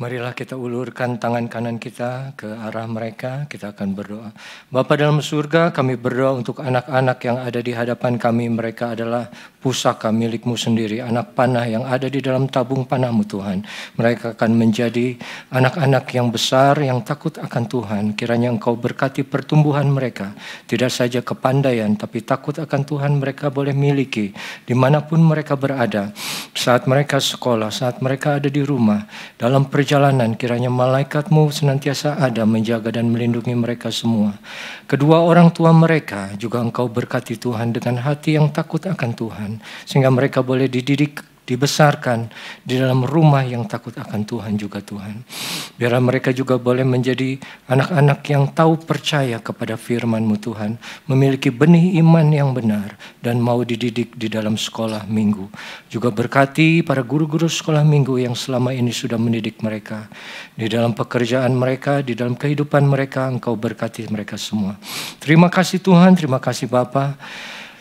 Marilah kita ulurkan tangan kanan kita ke arah mereka, kita akan berdoa. Bapa dalam surga, kami berdoa untuk anak-anak yang ada di hadapan kami. Mereka adalah pusaka milik-Mu sendiri, anak panah yang ada di dalam tabung panah-Mu Tuhan. Mereka akan menjadi anak-anak yang besar, yang takut akan Tuhan. Kiranya Engkau berkati pertumbuhan mereka, tidak saja kepandaian, tapi takut akan Tuhan mereka boleh miliki dimanapun mereka berada. Saat mereka sekolah, saat mereka ada di rumah, dalam perjalanan, kiranya malaikat-Mu senantiasa ada menjaga dan melindungi mereka semua. Kedua orang tua mereka juga Engkau berkati Tuhan dengan hati yang takut akan Tuhan, sehingga mereka boleh dididik, dibesarkan di dalam rumah yang takut akan Tuhan juga Tuhan. Biarlah mereka juga boleh menjadi anak-anak yang tahu percaya kepada firman-Mu Tuhan, memiliki benih iman yang benar dan mau dididik di dalam sekolah minggu. Juga berkati para guru-guru sekolah minggu yang selama ini sudah mendidik mereka. Di dalam pekerjaan mereka, di dalam kehidupan mereka, Engkau berkati mereka semua. Terima kasih Tuhan, terima kasih Bapa.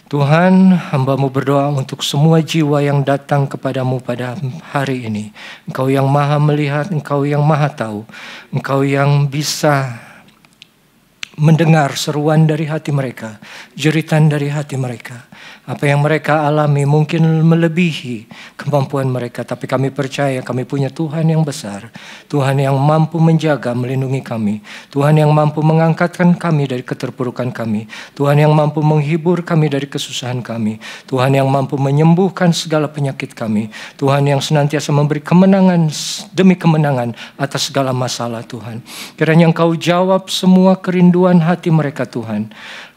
Tuhan, hamba-Mu berdoa untuk semua jiwa yang datang kepadamu pada hari ini. Engkau yang maha melihat, Engkau yang maha tahu. Engkau yang bisa mendengar seruan dari hati mereka, jeritan dari hati mereka. Apa yang mereka alami mungkin melebihi kemampuan mereka, tapi kami percaya kami punya Tuhan yang besar. Tuhan yang mampu menjaga, melindungi kami. Tuhan yang mampu mengangkatkan kami dari keterpurukan kami. Tuhan yang mampu menghibur kami dari kesusahan kami. Tuhan yang mampu menyembuhkan segala penyakit kami. Tuhan yang senantiasa memberi kemenangan demi kemenangan atas segala masalah Tuhan. Kiranya Engkau jawab semua kerinduan hati mereka Tuhan.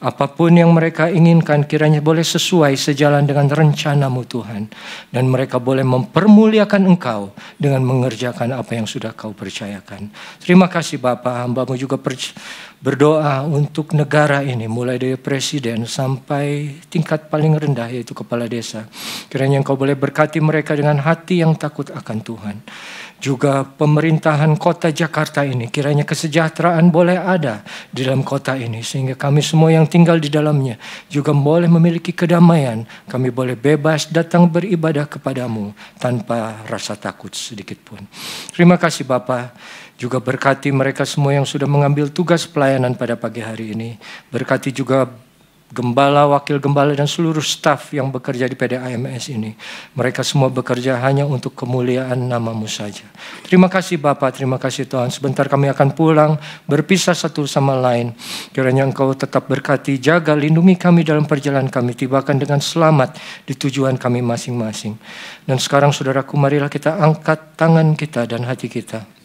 Apapun yang mereka inginkan kiranya boleh sesuai sejalan dengan rencana-Mu Tuhan. Dan mereka boleh mempermuliakan Engkau dengan mengerjakan apa yang sudah Kau percayakan. Terima kasih Bapa, hamba-Mu juga berdoa untuk negara ini, mulai dari presiden sampai tingkat paling rendah yaitu kepala desa. Kiranya Engkau boleh berkati mereka dengan hati yang takut akan Tuhan. Juga pemerintahan kota Jakarta ini, kiranya kesejahteraan boleh ada di dalam kota ini. Sehingga kami semua yang tinggal di dalamnya juga boleh memiliki kedamaian. Kami boleh bebas datang beribadah kepadamu tanpa rasa takut sedikit pun. Terima kasih Bapa. Juga berkati mereka semua yang sudah mengambil tugas pelayanan pada pagi hari ini. Berkati juga gembala, wakil gembala, dan seluruh staf yang bekerja di PDAMS ini. Mereka semua bekerja hanya untuk kemuliaan nama-Mu saja. Terima kasih Bapa, terima kasih Tuhan. Sebentar kami akan pulang, berpisah satu sama lain. Kiranya Engkau tetap berkati, jaga, lindungi kami dalam perjalanan kami. Tibakan dengan selamat di tujuan kami masing-masing. Dan sekarang saudaraku, marilah kita angkat tangan kita dan hati kita.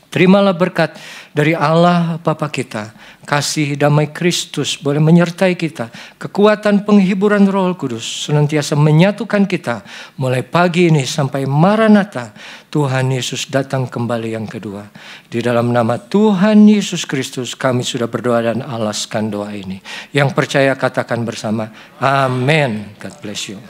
Terimalah berkat dari Allah Bapa kita, kasih damai Kristus boleh menyertai kita, kekuatan penghiburan Roh Kudus senantiasa menyatukan kita mulai pagi ini sampai Maranatha, Tuhan Yesus datang kembali yang kedua. Di dalam nama Tuhan Yesus Kristus kami sudah berdoa dan alaskan doa ini. Yang percaya katakan bersama, Amin. God bless you.